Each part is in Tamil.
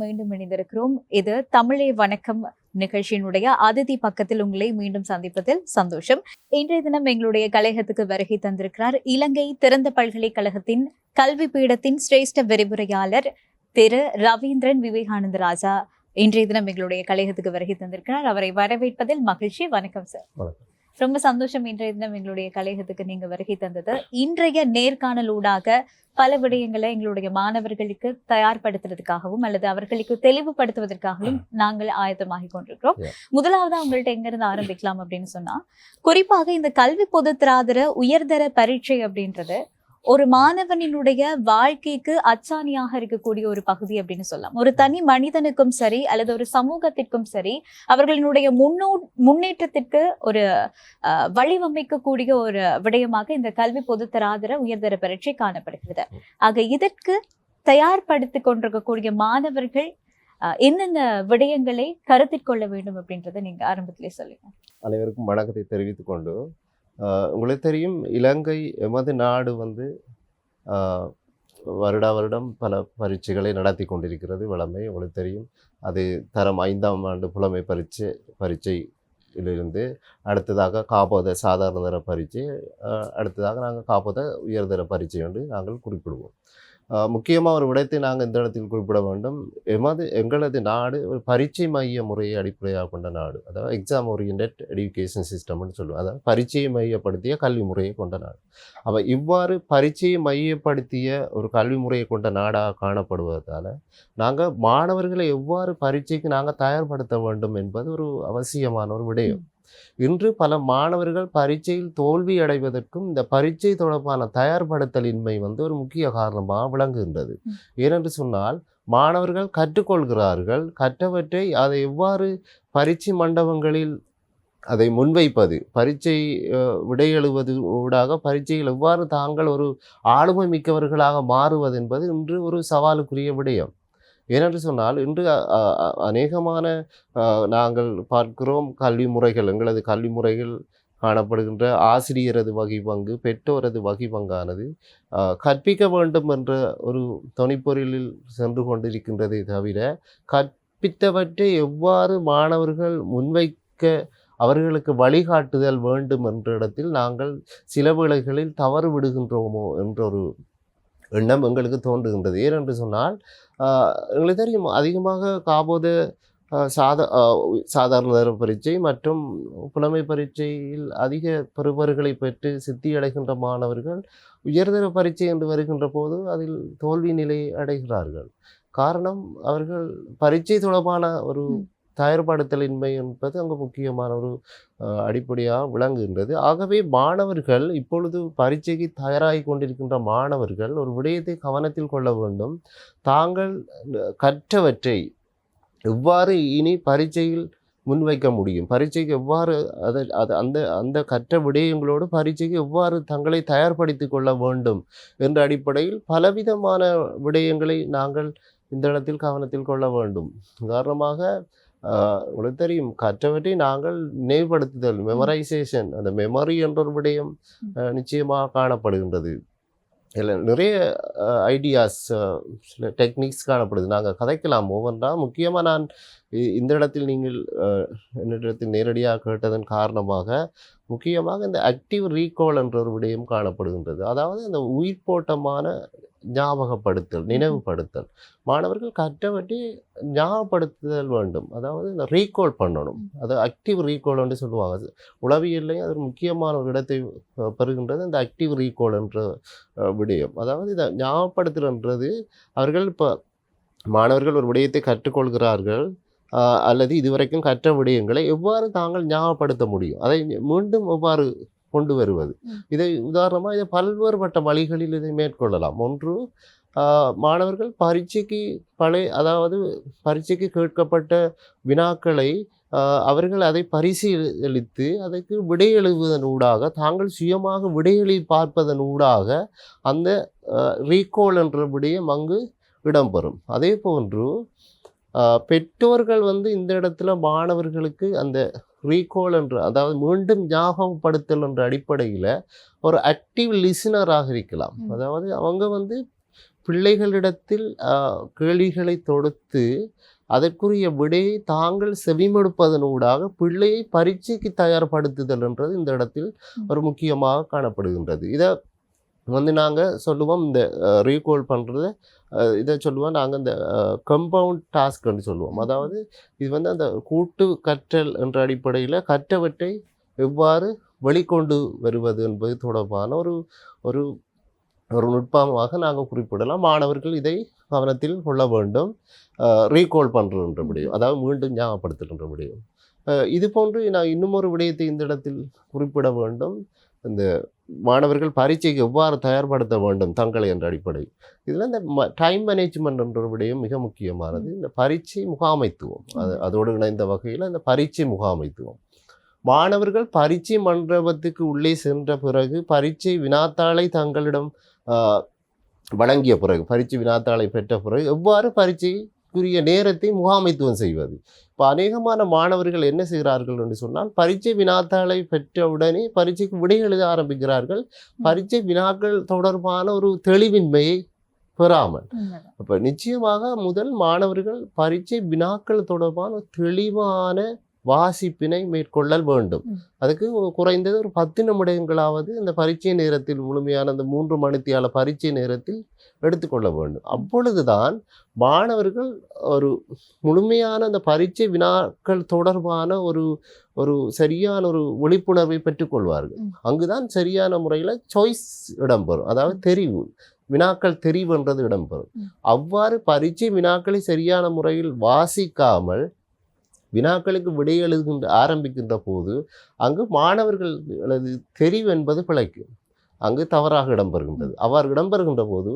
மீண்டும் இணைந்திருக்கிறோம். இது தமிழே வணக்கம் நிகழ்ச்சியினுடைய அதிதி பக்கத்தில் உங்களை மீண்டும் சந்திப்பதில் சந்தோஷம். இன்றைய தினம் எங்களுடைய கழகத்துக்கு வருகை தந்திருக்கிறார் இலங்கை திறந்த பல்கலைக்கழகத்தின் கல்வி பீடத்தின் சிரேஷ்ட விரிவுரையாளர் திரு ரவீந்திரன் விவேகானந்த ராஜா. இன்றைய தினம் எங்களுடைய கழகத்துக்கு வருகை தந்திருக்கிறார். அவரை வரவேற்பதில் மகிழ்ச்சி. வணக்கம் சார். ரொம்ப சந்தோஷம். இன்றைய தினம் எங்களுடைய கழகத்துக்கு நீங்க வருகை தந்தது. இன்றைய நேர்காணலூடாக பல விடயங்களை எங்களுடைய மாணவர்களுக்கு தயார்படுத்துறதுக்காகவும் அல்லது அவர்களுக்கு தெளிவுபடுத்துவதற்காகவும் நாங்கள் ஆயத்தமாகி கொண்டிருக்கிறோம். முதலாவது உங்கள்ட்ட எங்க இருந்து ஆரம்பிக்கலாம் அப்படின்னு சொன்னா, குறிப்பாக இந்த கல்வி பொதுத்தராதர உயர்தர பரீட்சை அப்படின்றது ஒரு மாணவனினுடைய வாழ்க்கைக்கு அச்சாணியாக இருக்கக்கூடிய ஒரு பகுதி அப்படின்னு சொல்லலாம். ஒரு தனி மனிதனுக்கும் சரி அல்லது ஒரு சமூகத்திற்கும் சரி அவர்களினுடைய முன்னேற்றத்திற்கு ஒரு வழிவமைக்கக்கூடிய ஒரு விடயமாக இந்த கல்வி பொதுத்தராதர உயர்தர பரீட்சை காணப்படுகிறது. ஆக இதற்கு தயார்படுத்தி கொண்டிருக்கக்கூடிய மாணவர்கள் என்னென்ன விடயங்களை கருத்தில் கொள்ள வேண்டும் அப்படின்றத நீங்க ஆரம்பத்திலே சொல்லுங்க. அனைவருக்கும் வணக்கத்தை தெரிவித்துக் கொண்டு, உங்களுக்கு தெரியும், இலங்கை எமது நாடு வருடா வருடம் பல பரீட்சைகளை நடத்தி கொண்டிருக்கிறது. வழமை உங்களுக்கு தெரியும். அது தரம் 5ஆம் ஆண்டு புலமை பரீட்சையிலிருந்து அடுத்ததாக காப்போத சாதாரண தர பரீட்சை, அடுத்ததாக நாங்கள் காப்போத உயர்தர பரீட்சை என்று நாங்கள் குறிப்பிடுவோம். முக்கியமாக ஒரு விடயத்தை நாங்கள் இந்த இடத்தில் குறிப்பிட வேண்டும். எங்களது நாடு ஒரு பரீட்சை மைய முறையை அடிப்படையாக கொண்ட நாடு. அதாவது எக்ஸாம் ஓரியன்ட் எஜுகேஷன் சிஸ்டம்னு சொல்லுவோம். அதாவது பரீட்சையை மையப்படுத்திய கல்வி முறையை கொண்ட நாடு. அப்போ இவ்வாறு பரீட்சையை மையப்படுத்திய ஒரு கல்வி முறையை கொண்ட நாடாக காணப்படுவதால் நாங்கள் மாணவர்களை எவ்வாறு பரீட்சைக்கு நாங்கள் தயார்படுத்த வேண்டும் என்பது ஒரு அவசியமான ஒரு விடயம். இன்று பல மாணவர்கள் பரீட்சையில் தோல்வி அடைவதற்கும் இந்த பரீட்சை தொடர்பான தயார்படுத்தலின்மை ஒரு முக்கிய காரணமாக விளங்குகின்றது. ஏனென்று சொன்னால், மாணவர்கள் கற்றுக்கொள்கிறார்கள், கற்றவற்றை அதை எவ்வாறு பரீட்சை மண்டபங்களில் அதை முன்வைப்பது, பரீட்சை விடையெழுவது ஊடாக பரீட்சையில் எவ்வாறு தாங்கள் ஒரு ஆளுமை மிக்கவர்களாக மாறுவது என்பது இன்று ஒரு சவாலுக்குரிய விடயம். ஏனென்று சொன்னால், இன்று அநேகமான நாங்கள் பார்க்கிறோம், கல்வி முறைகள், எங்களது கல்வி முறைகள் காணப்படுகின்ற ஆசிரியரது வகை பங்கு, பெற்றோரது வகை பங்கானது கற்பிக்க வேண்டும் என்ற ஒரு தொனிப்பொருளில் சென்று கொண்டிருக்கின்றதை தவிர, கற்பித்தவற்றை எவ்வாறு மாணவர்கள் முன்வைக்க அவர்களுக்கு வழிகாட்டுதல் வேண்டும் என்ற இடத்தில் நாங்கள் சில வேளைகளில் தவறு விடுகின்றோமோ என்ற ஒரு எண்ணம் எங்களுக்கு தோன்றுகின்றது. ஏனென்று சொன்னால், எங்களுக்கு தெரியும், அதிகமாக காப்போத சாதாரண தர பரீட்சை மற்றும் புலமை பரீட்சையில் அதிக பெறுபர்களை பெற்று சித்தியடைகின்ற மாணவர்கள் உயர்தர பரீட்சை என்று வருகின்ற போது அதில் தோல்வி நிலை அடைகிறார்கள். காரணம், அவர்கள் பரீட்சை தொடர்பான ஒரு தயார்படுத்தலின்மை என்பது அங்கு முக்கியமான ஒரு அடிப்படையாக விளங்குகின்றது. ஆகவே மாணவர்கள் இப்பொழுது பரீட்சைக்கு தயாராகி கொண்டிருக்கின்ற மாணவர்கள் ஒரு விடயத்தை கவனத்தில் கொள்ள வேண்டும். தாங்கள் கற்றவற்றை எவ்வாறு இனி பரீட்சையில் முன்வைக்க முடியும், பரீட்சைக்கு எவ்வாறு அந்த கற்ற விடயங்களோடு பரீட்சைக்கு எவ்வாறு தங்களை தயார்படுத்தி கொள்ள வேண்டும் என்ற அடிப்படையில் பலவிதமான விடயங்களை நாங்கள் இந்த இடத்தில் கவனத்தில் கொள்ள வேண்டும். உதாரணமாக, உங்களுக்கு தெரியும், கற்றவற்றை நாங்கள் நினைவுபடுத்துதல், மெமரைசேஷன், அந்த மெமரி என்ற ஒரு விடயம் நிச்சயமாக காணப்படுகின்றது. இல்லை, நிறைய ஐடியாஸ், சில டெக்னிக்ஸ் காணப்படுது. நாங்கள் கதைக்கலாம் ஒவ்வொன்றா. முக்கியமாக நான் இந்த இடத்தில் நீங்கள் என்னிடத்தில் நேரடியாக கேட்டதன் காரணமாக முக்கியமாக இந்த ஆக்டிவ் ரீகால் என்ற ஒரு விடயம் காணப்படுகின்றது. அதாவது அந்த உயிர்ப்போட்டமான ஞாபகப்படுத்தல், நினைவுபடுத்தல். மாணவர்கள் கற்றவற்றை ஞாபகப்படுத்துதல் வேண்டும். அதாவது இந்த ரீகால் பண்ணணும். அது ஆக்டிவ் ரீகால் என்று சொல்லுவாங்க. உளவியல்லையும் அது முக்கியமான ஒரு இடத்தை பெறுகின்றது இந்த ஆக்டிவ் ரீகால் என்ற விடயம். அதாவது இதை ஞாபகப்படுத்துகின்றது, அவர்கள் இப்போ மாணவர்கள் ஒரு விடயத்தை கற்றுக்கொள்கிறார்கள் அல்லது இதுவரைக்கும் கற்ற விடயங்களை எவ்வாறு தாங்கள் ஞாபகப்படுத்த முடியும், அதை மீண்டும் எவ்வாறு கொண்டு வருவது. இதை உதாரணமாக இதை பல்வேறுபட்ட வழிகளில் இதை மேற்கொள்ளலாம். ஒன்று, மாணவர்கள் பரீட்சைக்கு அதாவது பரீட்சைக்கு கேட்கப்பட்ட வினாக்களை அவர்கள் அதை பரிசீலித்து அதற்கு விடையெழுவதன் ஊடாக, தாங்கள் சுயமாக விடையெழி பார்ப்பதன் ஊடாக அந்த ரீகால் என்ற விடயம் அங்கு இடம்பெறும். அதே போன்று பெற்றோர்கள் இந்த இடத்துல மாணவர்களுக்கு அந்த ரீகால் என்ற, அதாவது மீண்டும் ஞாபகப்படுத்தல் என்ற அடிப்படையில் ஒரு ஆக்டிவ் லிசனராக இருக்கலாம். அதாவது அவங்க பிள்ளைகளிடத்தில் கேள்விகளை தொடுத்து அதற்குரிய விடையை தாங்கள் செவிமடுப்பதனூடாக பிள்ளையை பரீட்சைக்கு தயார்படுத்துதல் என்றது இந்த இடத்தில் ஒரு முக்கியமாக காணப்படுகின்றது. இதை நாங்கள் சொல்லுவோம், இந்த ரீகால் பண்ணுறது இதை சொல்லுவோம் நாங்கள் இந்த கம்பவுண்ட் டாஸ்க்ன்னு சொல்லுவோம். அதாவது இது அந்த கூட்டு கற்றல் என்ற அடிப்படையில் கற்றவற்றை எவ்வாறு வெளிக்கொண்டு வருவது என்பது தொடர்பான ஒரு ஒரு ஒரு நுட்பமாக நாங்கள் குறிப்பிடலாம். மாணவர்கள் இதை கவனத்தில் கொள்ள வேண்டும். ரீகால் பண்ணுறன்ற முடியும், அதாவது மீண்டும் ஞாபகப்படுத்துகின்ற முடியும். இது போன்று நான் இன்னும் ஒரு விடயத்தை இந்த இடத்தில் குறிப்பிட வேண்டும். இந்த மாணவர்கள் பரீட்சைக்கு எவ்வாறு தயார்படுத்த வேண்டும் தங்களை என்ற அடிப்படை இதில் இந்த டைம் மேனேஜ்மெண்ட் என்ற விடயம் மிக முக்கியமானது. இந்த பரீட்சை முகாமைத்துவம் அதோடு இணைந்த வகையில் இந்த பரீட்சை முகாமைத்துவம், மாணவர்கள் பரீட்சை மண்டபத்துக்கு உள்ளே சென்ற பிறகு பரீட்சை வினாத்தாளை தங்களிடம் வழங்கிய பிறகு, பரீட்சை வினாத்தாளை பெற்ற பிறகு எவ்வாறு பரீட்சைக்குரிய நேரத்தை முகாமைத்துவம் செய்வது. இப்போ அநேகமான மாணவர்கள் என்ன செய்கிறார்கள் என்று சொன்னால், பரீட்சை வினாத்தாளை பெற்றவுடனே பரீட்சைக்கு விடை எழுத ஆரம்பிக்கிறார்கள். பரீட்சை வினாக்கள் தொடர்பான ஒரு தெளிவின்மையை பெறாமல். அப்போ நிச்சயமாக முதல் மாணவர்கள் பரீட்சை வினாக்கள் தொடர்பான தெளிவான வாசிப்பினை மேற்கொள்ளல் வேண்டும். அதுக்கு குறைந்தது ஒரு 10 நிமிடங்களாவது இந்த பரீட்சை நேரத்தில், முழுமையான அந்த 3 மணித்தியால பரீட்சை நேரத்தில் எடுத்துக்கொள்ள வேண்டும். அப்பொழுதுதான் மாணவர்கள் ஒரு முழுமையான அந்த பரீட்சை வினாக்கள் தொடர்பான ஒரு சரியான ஒரு விழிப்புணர்வை பெற்றுக்கொள்வார்கள். அங்குதான் சரியான முறையில் சாய்ஸ் இடம்பெறும், அதாவது தெரிவு வினாக்கள் தெரிவுன்றது இடம்பெறும். அவ்வாறு பரீட்சை வினாக்களை சரியான முறையில் வாசிக்காமல் வினாக்களுக்கு விடை எழுதுகின்ற ஆரம்பிக்கின்ற போது அங்கு மாணவர்களது தெரிவு என்பது பிழைக்கும், அங்கு தவறாக இடம்பெறுகின்றது. அவ்வாறு இடம்பெறுகின்ற போது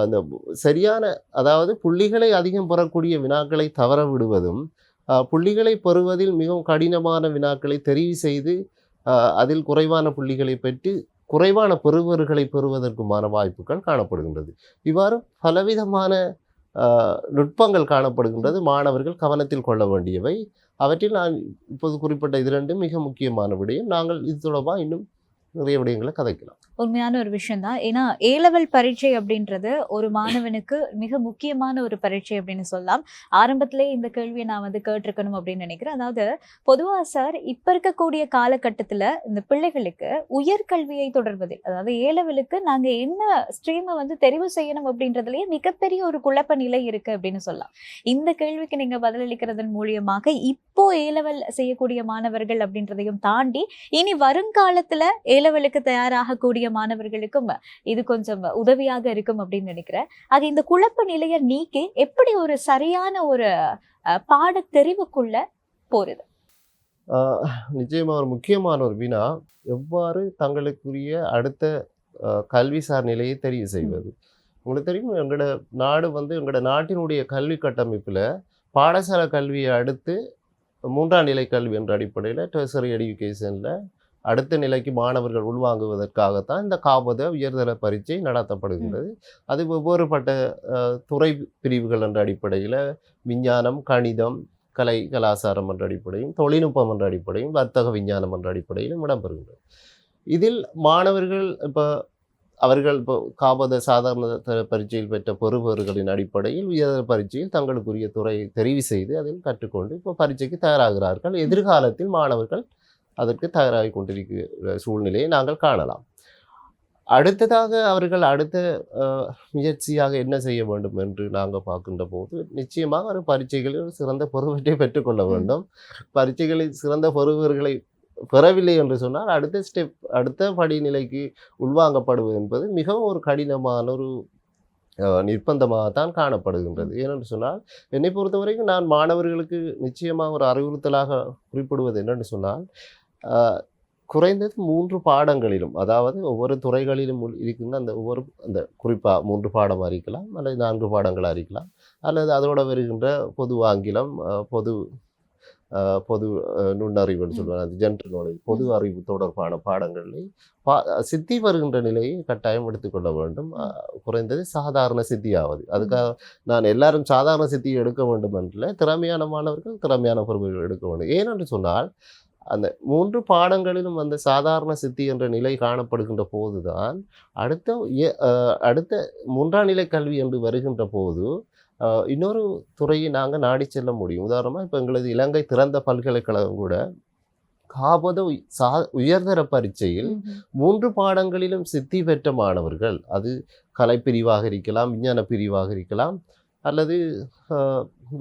அந்த சரியான, அதாவது புள்ளிகளை அதிகம் பெறக்கூடிய வினாக்களை தவற விடுவதும், புள்ளிகளை பெறுவதில் மிகவும் கடினமான வினாக்களை தெரிவு செய்து அதில் குறைவான புள்ளிகளை பெற்று குறைவான பெறுவர்களை பெறுவதற்குமான வாய்ப்புகள் காணப்படுகின்றது. இவ்வாறு பலவிதமான நுட்பங்கள் காணப்படுகின்றது. மாணவர்கள் கவனத்தில் கொள்ள வேண்டியவை. அவற்றில் நான் இப்போது குறிப்பிட்ட இது ரெண்டும் மிக முக்கியமான விடயம். நாங்கள் இது தொடர்பாக இன்னும் நிறைய விடயங்களை கதைக்கலாம். உண்மையான ஒரு விஷயம் தான். ஏன்னா ஏலெவல் பரீட்சை அப்படின்றது ஒரு மாணவனுக்கு மிக முக்கியமான ஒரு பரீட்சை அப்படின்னு சொல்லலாம். ஆரம்பத்திலே இந்த கேள்வியை நான் கேட்டிருக்கணும் அப்படின்னு நினைக்கிறேன். அதாவது பொதுவாக சார், இப்ப இருக்கக்கூடிய காலகட்டத்துல இந்த பிள்ளைகளுக்கு உயர்கல்வியை தொடர்வதில், அதாவது ஏலெவலுக்கு நாங்க என்ன ஸ்ட்ரீமை தெரிவு செய்யணும் அப்படின்றதுலயே மிகப்பெரிய ஒரு குழப்ப நிலை இருக்கு அப்படின்னு சொல்லலாம். இந்த கேள்விக்கு நீங்க பதிலளிக்கிறதன் மூலியமாக இப்போ ஏலெவல் செய்யக்கூடிய மாணவர்கள் அப்படின்றதையும் தாண்டி இனி வருங்காலத்துல ஏலெவலுக்கு தயாராகக்கூடிய மாணவர்களுக்கும் இது கொஞ்சம் உதவியாக இருக்கும் அப்படின்னு நினைக்கிறேன். ஆக இந்த குழப்ப நிலையை நீக்கி எப்படி ஒரு சரியான ஒரு பாட தெரிவுக்குள்ள போறது? நிச்சயமா ஒரு முக்கியமான ஒரு வினா, எவ்வாறு தங்களுக்குரிய அடுத்த கல்விசார் நிலையை தெரிவு செய்வது. உங்களுக்கு தெரியும், எங்களோட நாடு எங்களோட நாட்டினுடைய கல்வி கட்டமைப்பில் பாடசாலை கல்வியை அடுத்து 3ஆம் நிலை கல்வி என்ற அடிப்படையில் டெர்சரி எஜுகேஷனில் அடுத்த நிலைக்கு மாணவர்கள் உள்வாங்குவதற்காகத்தான் இந்த காபத உயர்தர பரீட்சை நடத்தப்படுகின்றது. அது வெவ்வேறுபட்ட துறை பிரிவுகள் என்ற அடிப்படையில் விஞ்ஞானம், கணிதம், கலை கலாச்சாரம் என்ற அடிப்படையும், தொழில்நுட்பம் என்ற அடிப்படையும், வர்த்தக விஞ்ஞானம் என்ற அடிப்படையிலும் இடம்பெறுகின்றது. இதில் மாணவர்கள் அவர்கள் காபத சாதாரண பரீட்சையில் பெற்ற பெறுபவர்களின் அடிப்படையில் உயர்தர பரீட்சையில் தங்களுக்குரிய துறையை தெரிவு செய்து அதில் கற்றுக்கொண்டு இப்போ பரீட்சைக்கு தயாராகிறார்கள். எதிர்காலத்தில் மாணவர்கள் அதற்கு தயாராகி கொண்டிருக்கிற சூழ்நிலையை நாங்கள் காணலாம். அடுத்ததாக அவர்கள் அடுத்த முயற்சியாக என்ன செய்ய வேண்டும் என்று நாங்கள் பார்க்கின்ற போது, நிச்சயமாக ஒரு பரீட்சைகளில் சிறந்த பெறுவரை பெற்றுக்கொள்ள வேண்டும். பரீட்சைகளில் சிறந்த பெறுவர்களை பெறவில்லை என்று சொன்னால் அடுத்த படிநிலைக்கு உள்வாங்கப்படுவது என்பது மிகவும் ஒரு கடினமான ஒரு நிர்பந்தமாகத்தான் காணப்படுகின்றது. ஏனென்று சொன்னால், என்னை பொறுத்த வரைக்கும் நான் மாணவர்களுக்கு நிச்சயமாக ஒரு அறிவுறுத்தலாக குறிப்பிடுவது என்னென்னு சொன்னால், குறைந்தது 3 பாடங்களிலும், அதாவது ஒவ்வொரு துறைகளிலும் இருக்கின்ற அந்த குறிப்பாக 3 பாடமாக இருக்கலாம், அல்லது 4 பாடங்களாக இருக்கலாம், அல்லது அதோடு வருகின்ற பொது ஆங்கிலம், பொது நுண்ணறிவுன்னு சொல்லுவாங்க, அது ஜென்ரல் நாலேஜ், பொது அறிவு தொடர்பான பாடங்களை சித்தி வருகின்ற நிலையை கட்டாயம் எடுத்துக்கொள்ள வேண்டும். குறைந்தது சாதாரண சித்தியாவது. அதுக்காக நான் எல்லாரும் சாதாரண சித்தியை எடுக்க வேண்டும் என்றில்லை, திறமையான மாணவர்கள் திறமையான பொறுப்புகள் எடுக்க வேண்டும். ஏனென்று சொன்னால், அந்த 3 பாடங்களிலும் அந்த சாதாரண சித்தி என்ற நிலை காணப்படுகின்ற போதுதான் அடுத்த 3ஆம் நிலை கல்வி என்று வருகின்ற போது இன்னொரு துறையை நாங்கள் நாடி செல்ல முடியும். உதாரணமாக இப்போ எங்களது இலங்கை திறந்த பல்கலைக்கழகம் கூட காபோத உயர்தர பரீட்சையில் 3 பாடங்களிலும் சித்தி பெற்ற மாணவர்கள், அது கலைப்பிரிவாக இருக்கலாம், விஞ்ஞான பிரிவாக இருக்கலாம், அல்லது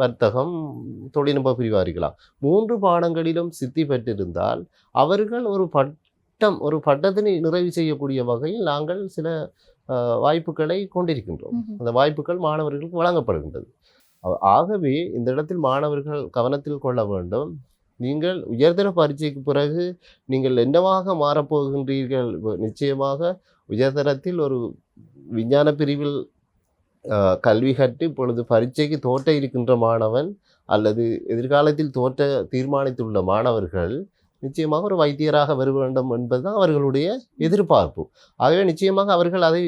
வர்த்தகம், தொழில்நுட்ப பிரிவாக இருக்கலாம். 3 பாடங்களிலும் சித்தி பெற்றிருந்தால் அவர்கள் ஒரு பட்டத்தினை நிறைவு செய்யக்கூடிய வகையில் நாங்கள் சில வாய்ப்புகளை கொண்டிருக்கின்றோம். அந்த வாய்ப்புகள் மாணவர்களுக்கு வழங்கப்படுகின்றது. ஆகவே இந்த இடத்தில் மாணவர்கள் கவனத்தில் கொள்ள வேண்டும். நீங்கள் உயர்தர பரீட்சைக்கு பிறகு நீங்கள் என்னவாக மாறப்போகின்றீர்கள்? நிச்சயமாக உயர்தரத்தில் ஒரு விஞ்ஞான பிரிவில் கல்வி கற்று இப்பொழுது பரீட்சைக்கு தோற்ற இருக்கின்ற மாணவன் அல்லது எதிர்காலத்தில் தோற்ற தீர்மானித்துள்ள மாணவர்கள் நிச்சயமாக ஒரு வைத்தியராக வர வேண்டும் என்பதுதான் அவர்களுடைய எதிர்பார்ப்பு. ஆகவே நிச்சயமாக அவர்கள் அதை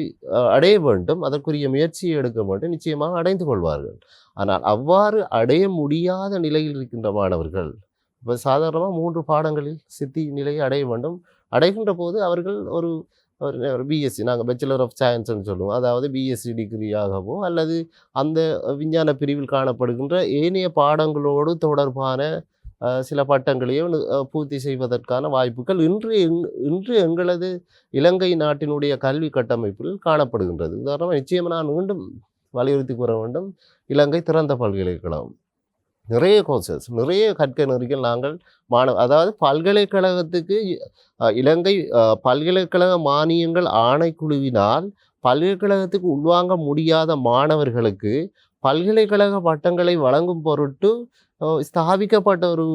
அடைய வேண்டும், அதற்குரிய முயற்சியை எடுக்க வேண்டும், நிச்சயமாக அடைந்து கொள்வார்கள். ஆனால் அவ்வாறு அடைய முடியாத நிலையில் இருக்கின்ற மாணவர்கள் இப்போ சாதாரணமாக 3 பாடங்களில் சித்தி நிலையை அடைய வேண்டும். அடைகின்ற போது அவர்கள் ஒரு பிஎஸ்சி, நாங்கள் பேச்சுலர் ஆஃப் சயின்ஸ்ன்னு சொல்லுவோம், அதாவது பிஎஸ்சி டிகிரியாகவோ அல்லது அந்த விஞ்ஞான பிரிவில் காணப்படுகின்ற ஏனைய பாடங்களோடு தொடர்பான சில பட்டங்களையோ பூர்த்தி செய்வதற்கான வாய்ப்புகள் இன்று எங்களது இலங்கை நாட்டினுடைய கல்வி கட்டமைப்பில் காணப்படுகின்றது. உதாரணமாக நிச்சயமாக நான் மீண்டும் வலியுறுத்தி கூற வேண்டும், இலங்கை திறந்த பல்கலைக்கழகம் நிறைய கோர்சஸ், நிறைய கற்க நெறிகள் நாங்கள் அதாவது பல்கலைக்கழகத்துக்கு இலங்கை பல்கலைக்கழக மானியங்கள் ஆணைக்குழுவினால் பல்கலைக்கழகத்துக்கு உள்வாங்க முடியாத மாணவர்களுக்கு பல்கலைக்கழக பட்டங்களை வழங்கும் பொருட்டு ஸ்தாபிக்கப்பட்ட ஒரு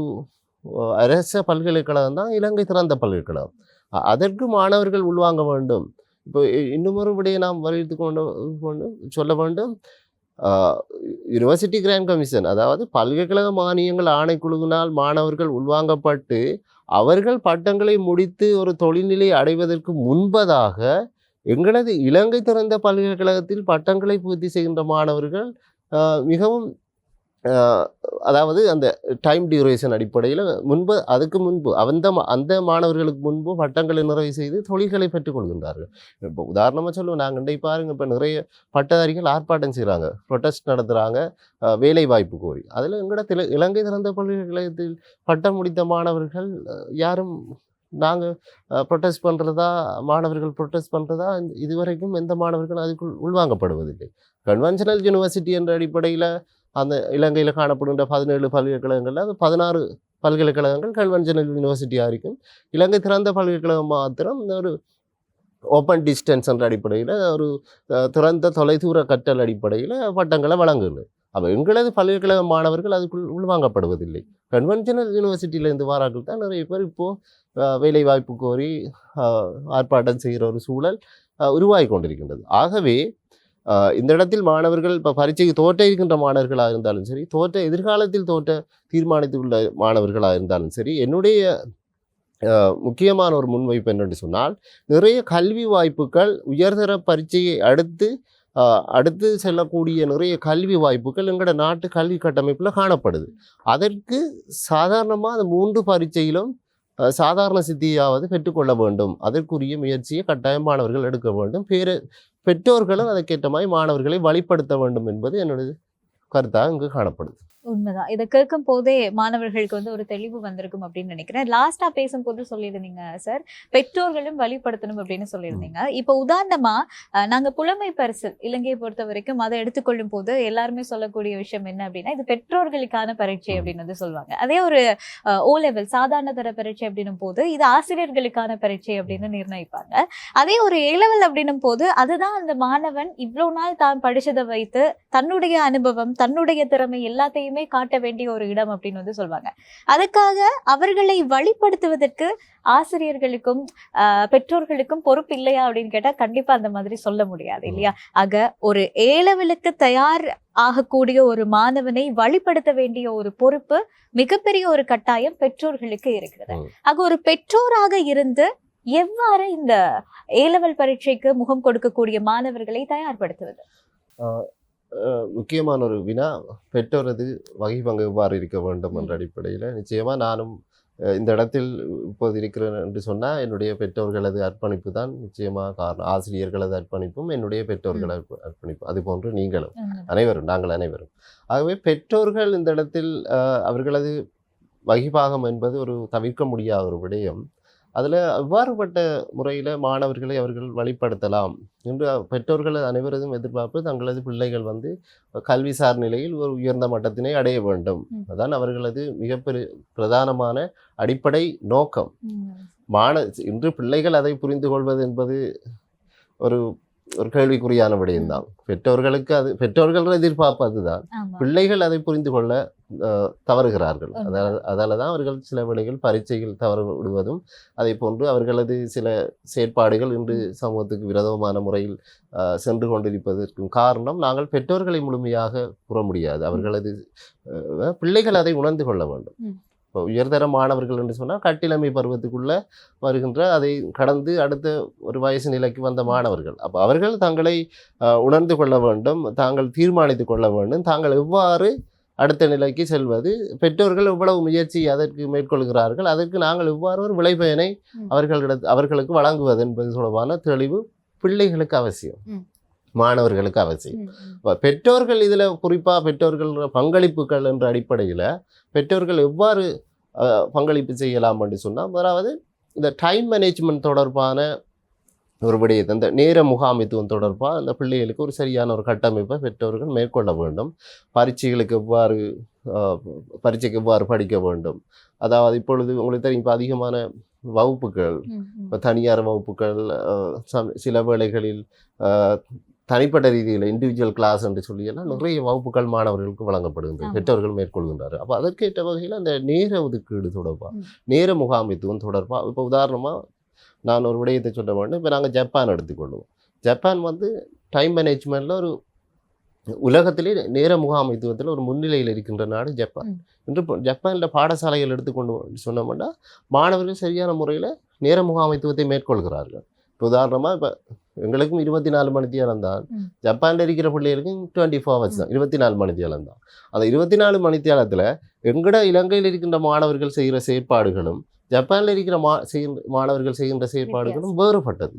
அரச பல்கலைக்கழகம் தான் இலங்கை திறந்த பல்கலைக்கழகம். அதற்கு மாணவர்கள் உள்வாங்க வேண்டும். இப்போ இன்னுமொரு விடையை நாம் வலியுறுத்தி கொண்டு சொல்ல வேண்டும். யுனிவர்சிட்டி கிராண்ட் கமிஷன், அதாவது பல்கலைக்கழக மானியங்கள் ஆணைக்குழுவினால் மாணவர்கள் உள்வாங்கப்பட்டு அவர்கள் பட்டங்களை முடித்து ஒரு தொழில்நிலை அடைவதற்கு முன்பதாக எங்களது இலங்கை திறந்த பல்கலைக்கழகத்தில் பட்டங்களை பூர்த்தி செய்கின்ற மாணவர்கள் மிகவும் அதாவது அந்த டைம் டியூரேஷன் அடிப்படையில் அதுக்கு முன்பு அந்த மாணவர்களுக்கு முன்பு பட்டங்களை நிறைவு செய்து தொழில்களை பெற்றுக்கொள்கின்றார்கள். இப்போ உதாரணமாக சொல்லுவோம், நாங்கள் இன்றைக்கு பாருங்கள், இப்போ நிறைய பட்டதாரிகள் ஆர்ப்பாட்டம் செய்கிறாங்க, ப்ரொட்டஸ்ட் நடத்துகிறாங்க வேலை வாய்ப்பு கோரி. அதில் எங்களோட இலங்கை திறந்த பல்கலைக்கழகத்தில் பட்டம் முடித்த மாணவர்கள் யாரும் நாங்கள் ப்ரொட்டஸ்ட் பண்ணுறதா, மாணவர்கள் ப்ரொட்டஸ்ட் பண்ணுறதா இதுவரைக்கும் எந்த மாணவர்கள் அதுக்குள் உள்வாங்கப்படுவதில்லை. கன்வென்ஷனல் யூனிவர்சிட்டி என்ற அடிப்படையில் அந்த இலங்கையில் காணப்படுகின்ற 17 பல்கலைக்கழகங்களில் அது 16 பல்கலைக்கழகங்கள் கன்வென்ஷனல் யூனிவர்சிட்டியாக இருக்கும். இலங்கை திறந்த பல்கலைக்கழகம் மாத்திரம் ஒரு ஓப்பன் டிஸ்டன்ஸ் என்ற அடிப்படையில் ஒரு திறந்த தொலைதூர கற்றல் அடிப்படையில் பட்டங்களை வழங்குது. அப்போ எங்களது பல்கலைக்கழக மாணவர்கள் அதுக்குள் உள்வாங்கப்படுவதில்லை. கன்வென்ஷனல் யூனிவர்சிட்டியிலேருந்து வாராக்கள் தான் நிறைய பேர் இப்போது வேலை வாய்ப்பு கோரி ஆர்ப்பாட்டம் செய்கிற ஒரு சூழல் உருவாகி கொண்டிருக்கின்றது. ஆகவே இந்த இடத்தில் மாணவர்கள் இப்போ பரீட்சைக்கு தோற்ற இருக்கின்ற மாணவர்களாக இருந்தாலும் சரி, எதிர்காலத்தில் தீர்மானித்துள்ள மாணவர்களாக இருந்தாலும் சரி, என்னுடைய முக்கியமான ஒரு முன்வைப்பு என்னென்று சொன்னால், நிறைய கல்வி வாய்ப்புகள் உயர்தர பரீட்சையை அடுத்து செல்லக்கூடிய நிறைய கல்வி வாய்ப்புகள் எங்களோட நாட்டு கல்வி கட்டமைப்பில் காணப்படுது. அதற்கு சாதாரணமாக அந்த 3 பரீட்சையிலும் சாதாரண சித்தியாவது பெற்றுக்கொள்ள வேண்டும். அதற்குரிய முயற்சியை கட்டாயமானவர்கள் எடுக்க வேண்டும். பெற்றோர்களும் அதற்கேற்ற மாதிரி மாணவர்களை வழிப்படுத்த வேண்டும் என்பது என்னுடைய கருத்தாக இங்கு காணப்படுது. உண்மைதான். இதை கேட்கும் போதே மாணவர்களுக்கு ஒரு தெளிவு வந்திருக்கும் அப்படின்னு நினைக்கிறேன். லாஸ்டா பேசும்போது சொல்லியிருந்தீங்க சார், பெற்றோர்களும் வழிபடுத்தணும் அப்படின்னு சொல்லியிருந்தீங்க. இப்போ உதாரணமா நாங்க புலமை பரிசில் இலங்கையை பொறுத்த வரைக்கும் அதை எடுத்துக்கொள்ளும் போது எல்லாருமே சொல்லக்கூடிய விஷயம் என்ன அப்படின்னா, இது பெற்றோர்களுக்கான பரீட்சை அப்படின்னு சொல்லுவாங்க. அதே ஒரு ஓ லெவல் சாதாரண தர பரீட்சை அப்படின்னும் போது இது ஆசிரியர்களுக்கான பரீட்சை அப்படின்னு நிர்ணயிப்பாங்க. அதே ஒரு ஏ லெவல் அப்படின்னும் போது அதுதான் அந்த மாணவன் இவ்வளவு நாள் தான் படிச்சதை வைத்து தன்னுடைய அனுபவம், தன்னுடைய திறமை எல்லாத்தையும் காட்ட வேண்டிய ஒரு இடம் அப்படின்னு சொல்வாங்க. அதுக்காக அவர்களை வழிபடுத்துவதற்கு ஆசிரியர்களுக்கும் பெற்றோர்களுக்கும் பொறுப்பு இல்லையா அப்படின்னு கேட்டா கண்டிப்பா அந்த மாதிரி சொல்ல முடியாது இல்லையா? ஆக ஒரு ஏ லெவலுக்கு தயார் ஆகக்கூடிய ஒரு மாணவனை வழிபடுத்த வேண்டிய ஒரு பொறுப்பு, மிகப்பெரிய ஒரு கட்டாயம் பெற்றோர்களுக்கு இருக்கிறது. ஆக ஒரு பெற்றோராக இருந்து எவ்வாறு இந்த ஏ லெவல் பரீட்சைக்கு முகம் கொடுக்கக்கூடிய மாணவர்களை தயார்படுத்துவது? முக்கியமான ஒரு வினா, பெற்றோரது வகை பங்கு எவ்வாறு இருக்க வேண்டும் என்ற அடிப்படையில் நிச்சயமாக நானும் இந்த இடத்தில் இப்போது இருக்கிறேன் என்று சொன்னால் என்னுடைய பெற்றோர்களது அர்ப்பணிப்பு தான் நிச்சயமாக காரணம். ஆசிரியர்களது அர்ப்பணிப்பும் என்னுடைய பெற்றோர்களது அர்ப்பணிப்பு, அதுபோன்று நீங்களும் அனைவரும், நாங்கள் அனைவரும். ஆகவே பெற்றோர்கள் இந்த இடத்தில் அவர்களது வகிபாகம் என்பது ஒரு தவிர்க்க முடியாத ஒரு விடயம். அதில் எவ்வாறுபட்ட முறையில் மாணவர்களை அவர்கள் வழிப்படுத்தலாம் என்று பெற்றோர்கள் அனைவரதும் எதிர்பார்ப்பு தங்களது பிள்ளைகள் வந்து கல்விசார் நிலையில் ஒரு உயர்ந்த மட்டத்தினை அடைய வேண்டும். அதான் அவர்களது பிரதானமான அடிப்படை நோக்கம். இன்று பிள்ளைகள் அதை புரிந்து கொள்வது என்பது ஒரு ஒரு கேள்விக்குறியான விடயம்தான். பெற்றோர்கள் எதிர்பார்ப்பு அதுதான். பிள்ளைகள் அதை புரிந்து கொள்ள தவறுகிறார்கள். அதால தான் அவர்கள் சில வேளைகள் பரீட்சைகள் தவறு விடுவதும், அதை போன்று அவர்களது சில செயற்பாடுகள் இன்று சமூகத்துக்கு விரோதமான முறையில் சென்று கொண்டிருப்பதற்கும் காரணம் நாங்கள் பெற்றோர்களை முழுமையாக கூற முடியாது. அவர்களது பிள்ளைகள் அதை உணர்ந்து கொள்ள வேண்டும். இப்போ உயர்தர மாணவர்கள் என்று சொன்னால் கட்டிலமை பருவத்துக்குள்ளே வருகின்ற, அதை கடந்து அடுத்த ஒரு வயசு நிலைக்கு வந்த மாணவர்கள். அப்போ அவர்கள் தங்களை உணர்ந்து கொள்ள வேண்டும், தாங்கள் தீர்மானித்து கொள்ள வேண்டும், தாங்கள் எவ்வாறு அடுத்த நிலைக்கு செல்வது, பெற்றோர்கள் எவ்வளவு முயற்சி அதற்கு மேற்கொள்கிறார்கள், அதற்கு நாங்கள் எவ்வாறு ஒரு விளைபயனை அவர்களுக்கு வழங்குவது என்பது தொடர்பான தெளிவு பிள்ளைகளுக்கு அவசியம், மாணவர்களுக்கு அவசியம். பெற்றோர்கள் இதில் குறிப்பாக பெற்றோர்கள் பங்களிப்புகள் என்ற அடிப்படையில் பெற்றோர்கள் எவ்வாறு பங்களிப்பு செய்யலாம் என்று சொன்னால், அதாவது இந்த டைம் மேனேஜ்மெண்ட் தொடர்பான ஒரு விடயத்தை, இந்த நேர முகாமித்துவம் தொடர்பாக அந்த பிள்ளைகளுக்கு ஒரு சரியான ஒரு கட்டமைப்பை பெற்றோர்கள் மேற்கொள்ள வேண்டும். பரீட்சைக்கு எவ்வாறு படிக்க வேண்டும். அதாவது இப்பொழுது உங்களுக்கு தெரியும், இப்போ அதிகமான வகுப்புகள், இப்போ தனியார் வகுப்புகள், சில வேளைகளில் தனிப்பட்ட ரீதியில் இண்டிவிஜுவல் கிளாஸ் என்று சொல்லியெல்லாம் நிறைய வகுப்புகள் மாணவர்களுக்கு வழங்கப்படுகின்றது, பெற்றோர்கள் மேற்கொள்கின்றார். அப்போ அதற்கேற்ற வகையில் அந்த நேர ஒதுக்கீடு தொடர்பாக, நேர முகாமித்துவம் தொடர்பாக, இப்போ உதாரணமாக நான் ஒரு விடயத்தை சொல்ல வேண்டும். இப்போ நாங்கள் ஜப்பான் எடுத்துக்கொள்வோம். ஜப்பான் வந்து டைம் மேனேஜ்மெண்ட்டில் ஒரு உலகத்திலே நேர முகாமைத்துவத்தில் ஒரு முன்னிலையில் இருக்கின்ற நாடு ஜப்பான். இன்று ஜப்பானில் பாடசாலைகள் எடுத்துக்கொண்டு சொன்னோம்னா மாணவர்கள் சரியான முறையில் நேர முகாமைத்துவத்தை மேற்கொள்கிறார்கள். இப்போ உதாரணமாக இப்போ எங்களுக்கும் 24 மணித்தியாலம் தான், ஜப்பானில் இருக்கிற பிள்ளைகளுக்கும் 24 hours தான், 24 மணித்தியாலம் தான். அந்த 24 மணித்தியாலத்தில் எங்கட இலங்கையில் இருக்கின்ற மாணவர்கள் செய்கிற செயற்பாடுகளும் ஜப்பானில் இருக்கிற மாணவர்கள் செய்கின்ற செயற்பாடுகளும் வேறுபட்டது.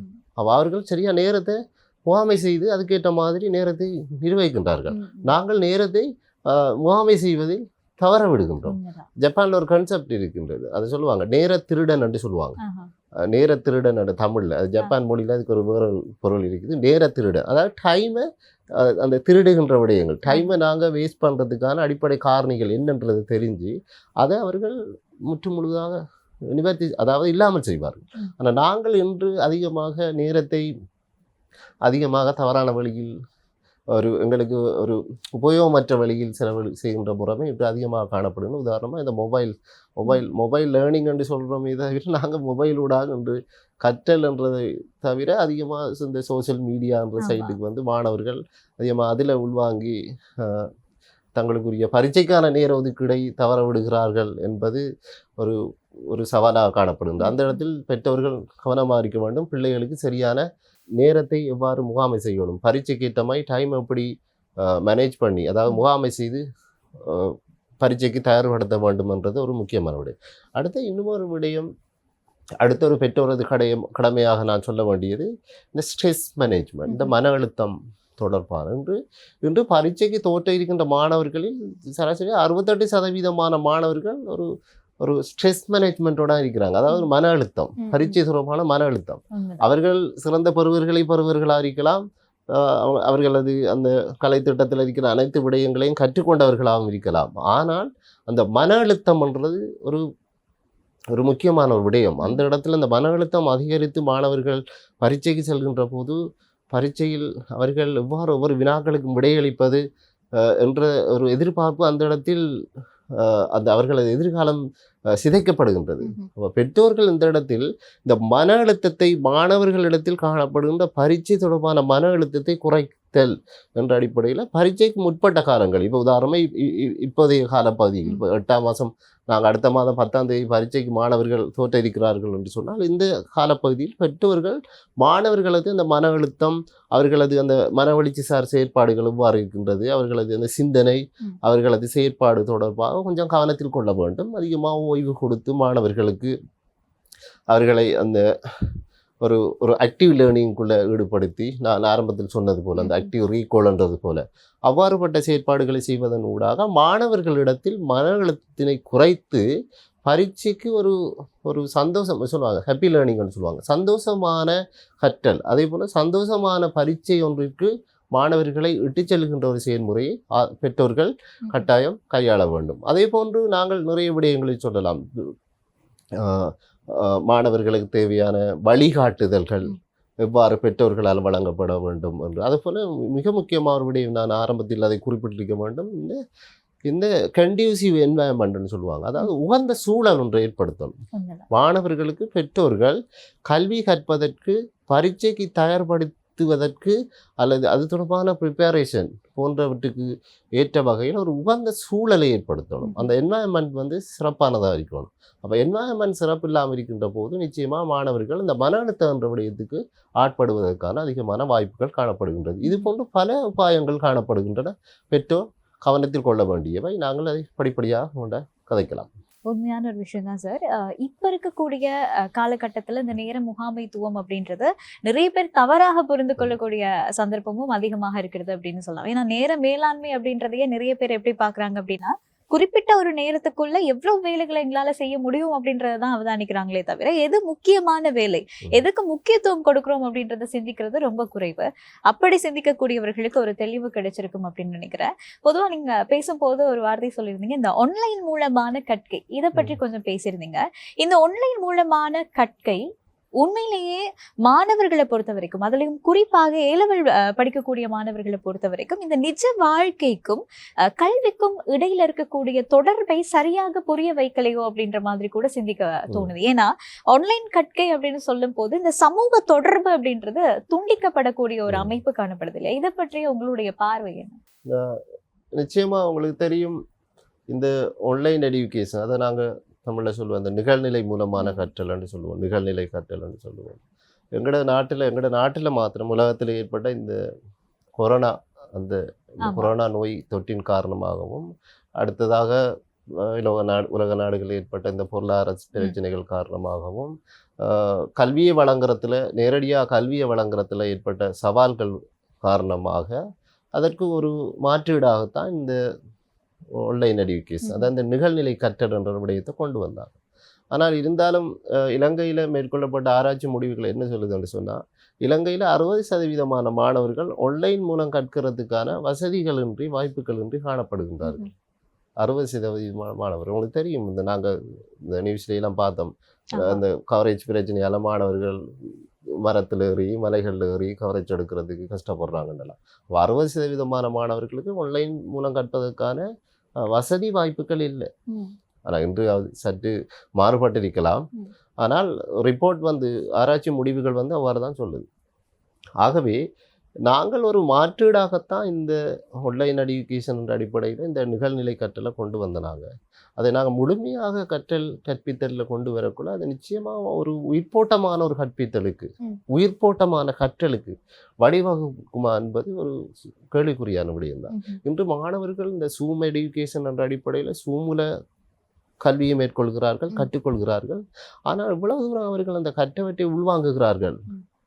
அவர்கள் சரியாக நேரத்தை முகாமை செய்து அதுக்கேற்ற மாதிரி நேரத்தை நிர்வகிக்கின்றார்கள். நாங்கள் நேரத்தை முகாமை செய்வதில் தவற விடுகின்றோம். ஜப்பானில் ஒரு கான்செப்ட் இருக்கின்றது, அதை சொல்லுவாங்க நேர திருடன் என்று சொல்லுவாங்க. நேர திருடன் என்ற தமிழில், அது ஜப்பான் மொழியில் அதுக்கு ஒரு வேறு பொருள் இருக்குது. நேர திருடன், அதாவது டைமை அந்த திருடுகின்ற விடயங்கள், டைமை நாங்கள் வேஸ்ட் பண்ணுறதுக்கான அடிப்படை காரணிகள் என்னன்றது தெரிஞ்சு அதை அவர்கள் முழுதாக நிவர்த்தி, அதாவது இல்லாமல் செய்வார்கள். ஆனால் நாங்கள் இன்று அதிகமாக தவறான வழியில் எங்களுக்கு ஒரு உபயோகமற்ற வழியில் செலவு செய்கின்ற முறைமை இப்படி அதிகமாக காணப்படுது. உதாரணமாக இந்த மொபைல் லேர்னிங் என்று சொல்கிறோமே தவிர நாங்கள் மொபைலூடாக என்று கற்றல் என்றதை தவிர அதிகமாக இந்த சோசியல் மீடியான்ற சைட்டுக்கு வந்து மாணவர்கள் அதிகமாக அதில் உள்வாங்கி தங்களுக்குரிய பரீட்சைக்கான நேர ஒதுக்கீடை தவற விடுகிறார்கள் என்பது ஒரு சவாலாக காணப்படுகிறது. அந்த இடத்தில் பெற்றோர்கள் கவனமாக இருக்க வேண்டும். பிள்ளைகளுக்கு சரியான நேரத்தை எவ்வாறு முகாமை செய்யணும், பரீட்சைக்கு ஏற்ற மாதிரி டைம் எப்படி மேனேஜ் பண்ணி, அதாவது முகாமை செய்து பரீட்சைக்கு தயார்படுத்த வேண்டும் என்றது ஒரு முக்கியமான விடயம். இன்னொரு விடயம், அடுத்த ஒரு பெற்றோரது கடமையாக நான் சொல்ல வேண்டியது இந்த ஸ்ட்ரெஸ் மேனேஜ்மெண்ட், இந்த மன அழுத்தம் தொடர்பான. இன்று பரீட்சைக்கு தோற்ற இருக்கின்ற மாணவர்களில் சராசரி 68% மாணவர்கள் ஒரு ஸ்ட்ரெஸ் மேனேஜ்மெண்ட்டோட இருக்கிறாங்க. அதாவது மன அழுத்தம், பரீட்சை தொடர்பான மன அழுத்தம். அவர்கள் சிறந்த பெறுவர்களாக இருக்கலாம், அவர்களது அந்த கலைத்திட்டத்தில் இருக்கிற அனைத்து விடயங்களையும் கற்றுக்கொண்டவர்களாகவும் இருக்கலாம். ஆனால் அந்த மன அழுத்தம்ன்றது ஒரு முக்கியமான ஒரு விடயம். அந்த இடத்துல அந்த மன அழுத்தம் அதிகரித்து மாணவர்கள் பரீட்சைக்கு செல்கின்ற போது பரீட்சையில் அவர்கள் எவ்வாறு ஒவ்வொரு வினாக்களுக்கும் விடையளிப்பது என்ற ஒரு எதிர்பார்ப்பு அந்த இடத்தில் அவர்களது எதிர்காலம் சிதைக்கப்படுகின்றது. பெற்றோர்கள் இந்த இடத்தில் இந்த மன அழுத்தத்தை, மாணவர்களிடத்தில் காணப்படுகின்ற பரீட்சை தொடர்பான மன அழுத்தத்தை கற்பித்தல் என்ற அடிப்படையில் பரீட்சைக்கு முற்பட்ட காலங்கள் இப்போ உதாரணமாக இப்போதைய காலப்பகுதியில் இப்போ 8ஆம் மாதம் நாங்கள் அடுத்த மாதம் 10ஆம் தேதி பரீட்சைக்கு மாணவர்கள் தோற்றிருக்கிறார்கள் என்று சொன்னால் இந்த காலப்பகுதியில் பெற்றோர்கள் மாணவர்களது அந்த மன அழுத்தம் அவர்களது அந்த மனவளர்ச்சி சார் செயற்பாடுகள் எவ்வாறு இருக்கின்றது அவர்களது அந்த சிந்தனை அவர்களது செயற்பாடு தொடர்பாக கொஞ்சம் கவனத்தில் கொள்ள வேண்டும். அதிகமாக ஓய்வு கொடுத்து மாணவர்களுக்கு அவர்களை அந்த ஒரு ஒரு ஆக்டிவ் லேர்னிங்குள்ளே ஈடுபடுத்தி நான் ஆரம்பத்தில் சொன்னது போல் அந்த ஆக்டிவ் ரீகால்ன்றது போல் அவ்வாறுபட்ட செயற்பாடுகளை செய்வதன் ஊடாக மாணவர்களிடத்தில் மன அழுத்தத்தினை குறைத்து பரீட்சைக்கு ஒரு ஒரு சந்தோஷம் சொல்லுவாங்க, ஹாப்பி லேர்னிங்னு சொல்லுவாங்க, சந்தோஷமான கற்றல், அதே போல் சந்தோஷமான பரீட்சை ஒன்றிற்கு மாணவர்களை இட்டுச் செல்கின்ற ஒரு செயல்முறையை பெற்றோர்கள் கட்டாயம் கையாள வேண்டும். அதே போன்று நாங்கள் நிறைய விடயங்களை சொல்லலாம். மாணவர்களுக்கு தேவையான வழிகாட்டுதல்கள் எவ்வாறு பெற்றோர்களால் வழங்கப்பட வேண்டும் என்று, அதுபோல் மிக முக்கியமான ஒரு விடயம் நான் ஆரம்பத்தில் அதை குறிப்பிட்டிருக்க வேண்டும், இந்த கண்டியூசிவ் என்வாயன்மெண்ட்னு சொல்லுவாங்க, அதாவது உகந்த சூழல் ஒன்றை ஏற்படுத்தணும். மாணவர்களுக்கு பெற்றோர்கள் கல்வி கற்பதற்கு பரீட்சைக்கு தயார்படுத்துவதற்கு அல்லது அது தொடர்பான ப்ரிப்பரேஷன் போன்றவற்றுக்கு ஏற்ற வகையில் ஒரு உகந்த சூழலை ஏற்படுத்தணும். அந்த என்வாயன்மெண்ட் சிறப்பானதாக இருக்கணும். அப்போ என்வாயன்மெண்ட் சிறப்பு இல்லாமல் இருக்கின்ற போது நிச்சயமாக மாணவர்கள் இந்த மன அழுத்தம் என்ற விடயத்துக்கு ஆட்படுவதற்கான அதிகமான வாய்ப்புகள் காணப்படுகின்றது. இது போன்று பல உபாயங்கள் காணப்படுகின்றன. பெற்றோர் கவனத்தில் கொள்ள வேண்டியவை. நாங்கள் அதை படிப்படியாக கதைக்கலாம். உண்மையான ஒரு விஷயம் தான் சார். இப்ப இருக்கக்கூடிய காலகட்டத்துல இந்த நேர முகாமைத்துவம் அப்படின்றது நிறைய பேர் தவறாக புரிந்து கொள்ளக்கூடிய சந்தர்ப்பமும் அதிகமாக இருக்கிறது அப்படின்னு சொல்லலாம். ஏன்னா நேர மேலாண்மை அப்படின்றதையே நிறைய பேர் எப்படி பாக்குறாங்க அப்படின்னா, குறிப்பிட்ட ஒரு நேரத்துக்குள்ள எவ்வளவு வேலைகளை எங்களால செய்ய முடியும் அப்படின்றதான் அவதானிக்கிறாங்களே தவிர எது முக்கியமான வேலை, எதுக்கு முக்கியத்துவம் கொடுக்கிறோம் அப்படின்றத சிந்திக்கிறது ரொம்ப குறைவு. அப்படி சிந்திக்கக்கூடியவர்களுக்கு ஒரு தெளிவு கிடைச்சிருக்கும் அப்படின்னு நினைக்கிறேன். பொதுவா நீங்க பேசும்போது ஒரு வார்த்தை சொல்லியிருந்தீங்க, இந்த ஆன்லைன் மூலமான கற்கை, இதை பற்றி கொஞ்சம் பேசியிருந்தீங்க. இந்த ஆன்லைன் மூலமான கற்கை உண்மையிலேயே மாணவர்களை பொறுத்த வரைக்கும், அதுலயும் குறிப்பாக ஏலவல் படிக்கக்கூடிய மாணவர்களை பொறுத்த வரைக்கும் இந்த நிஜ வாழ்க்கைக்கும் கல்விக்கும் இடையில இருக்கக்கூடிய தொடர்பை சரியாக புரிய வைக்கலையோ அப்படின்ற மாதிரி கூட சிந்திக்க தோணுது. ஏன்னா ஆன்லைன் கற்கை அப்படின்னு சொல்லும் போது இந்த சமூக தொடர்பு அப்படின்றது துண்டிக்கப்படக்கூடிய ஒரு அமைப்பு காணப்படுது இல்லையா? இதை பற்றிய உங்களுடைய பார்வை என்ன? நிச்சயமா உங்களுக்கு தெரியும், இந்த ஆன்லைன் எஜுகேஷன், அதை நாங்கள் தமிழில் சொல்லுவோம், அந்த நிகழ்நிலை மூலமான கற்றல்னு சொல்லுவோம், நிகழ்நிலை கற்றல்னு சொல்லுவோம். எங்களோட நாட்டில் மாத்திரம் உலகத்தில் ஏற்பட்ட இந்த கொரோனா, அந்த கொரோனா நோய் தொற்றின் காரணமாகவும் அடுத்ததாக உலக நாடுகளில் ஏற்பட்ட இந்த பொருளாதார பிரச்சனைகள் காரணமாகவும் கல்வியை வழங்குறதுல, நேரடியாக கல்வியை வழங்குறதுல ஏற்பட்ட சவால்கள் காரணமாக அதற்கு ஒரு மாற்றீடாகத்தான் இந்த ஆன்லைன் எஜுகேஷன், அதாவது இந்த நிகழ்நிலை கற்றல் என்ற விடயத்தை கொண்டு வந்தாங்க. ஆனால் இருந்தாலும் இலங்கையில் மேற்கொள்ளப்பட்ட ஆராய்ச்சி முடிவுகள் என்ன சொல்லுதுன்னு சொன்னால், இலங்கையில் 60% மாணவர்கள் ஆன்லைன் மூலம் கற்கிறதுக்கான வசதிகளின்றி வாய்ப்புகளின்றி காணப்படுகின்றார்கள். 60% மாணவர்கள். உங்களுக்கு தெரியும், நாங்கள் இந்த நியூஸ்லாம் பார்த்தோம், அந்த கவரேஜ் பிரச்சனையால் மாணவர்கள் மரத்தில் ஏறி மலைகளில் ஏறி கவரேஜ் எடுக்கிறதுக்கு கஷ்டப்படுறாங்கன்னெல்லாம். 60% மாணவர்களுக்கு ஆன்லைன் மூலம் கற்பதற்கான வசதி வாய்ப்புகள் இல்லை. ஆனால் இன்று சற்று மாறுபட்டிருக்கலாம். ஆனால் ரிப்போர்ட் ஆராய்ச்சி முடிவுகள் அவ்வாறு தான் சொல்லுது. ஆகவே நாங்கள் ஒரு மாற்றீடாகத்தான் இந்த ஆன்லைன் எஜுகேஷன் என்ற அடிப்படையில் இந்த நிகழ்நிலை கற்றலை கொண்டு வந்தனாங்க. அதை நாங்கள் முழுமையாக கற்பித்தலில் கொண்டு வரக்குள்ள அது நிச்சயமாக ஒரு உயிர்ப்போட்டமான ஒரு கற்பித்தலுக்கு, உயிர்ப்போட்டமான கற்றலுக்கு வழிவகுக்குமா என்பது ஒரு கேள்விக்குறியான விடயம்தான். இன்று மாணவர்கள் இந்த சூம் எஜுகேஷன் என்ற அடிப்படையில் சூமில் கல்வியை மேற்கொள்கிறார்கள், கற்றுக்கொள்கிறார்கள். ஆனால் இவ்வளவு தூரம் அவர்கள் அந்த கற்றவற்றை உள்வாங்குகிறார்கள்.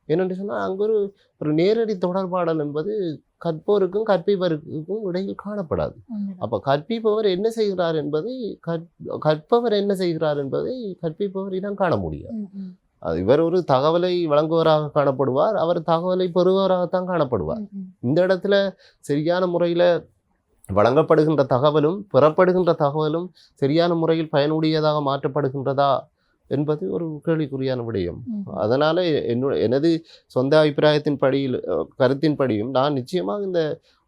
என்னென்று சொன்னால், அங்கே ஒரு நேரடி தொடர்பாடல் என்பது கற்போருக்கும் கற்பிப்பவருக்கும் இடையில் காணப்படாது. அப்போ கற்பிப்பவர் என்ன செய்கிறார் என்பதை கற்பவர் என்ன செய்கிறார் என்பதை கற்பிப்பவரிடம் காண முடியாது. இவர் ஒரு தகவலை வழங்குவராக காணப்படுவார், அவர் தகவலை பெறுவராகத்தான் காணப்படுவார். இந்த இடத்துல சரியான முறையில் வழங்கப்படுகின்ற தகவலும் பெறப்படுகின்ற தகவலும் சரியான முறையில் பயனுடையதாக மாற்றப்படுகின்றதா என்பது ஒரு கேள்விக்குறியான விடயம். அதனால் எனது சொந்த கருத்தின்படியும் நான் நிச்சயமாக இந்த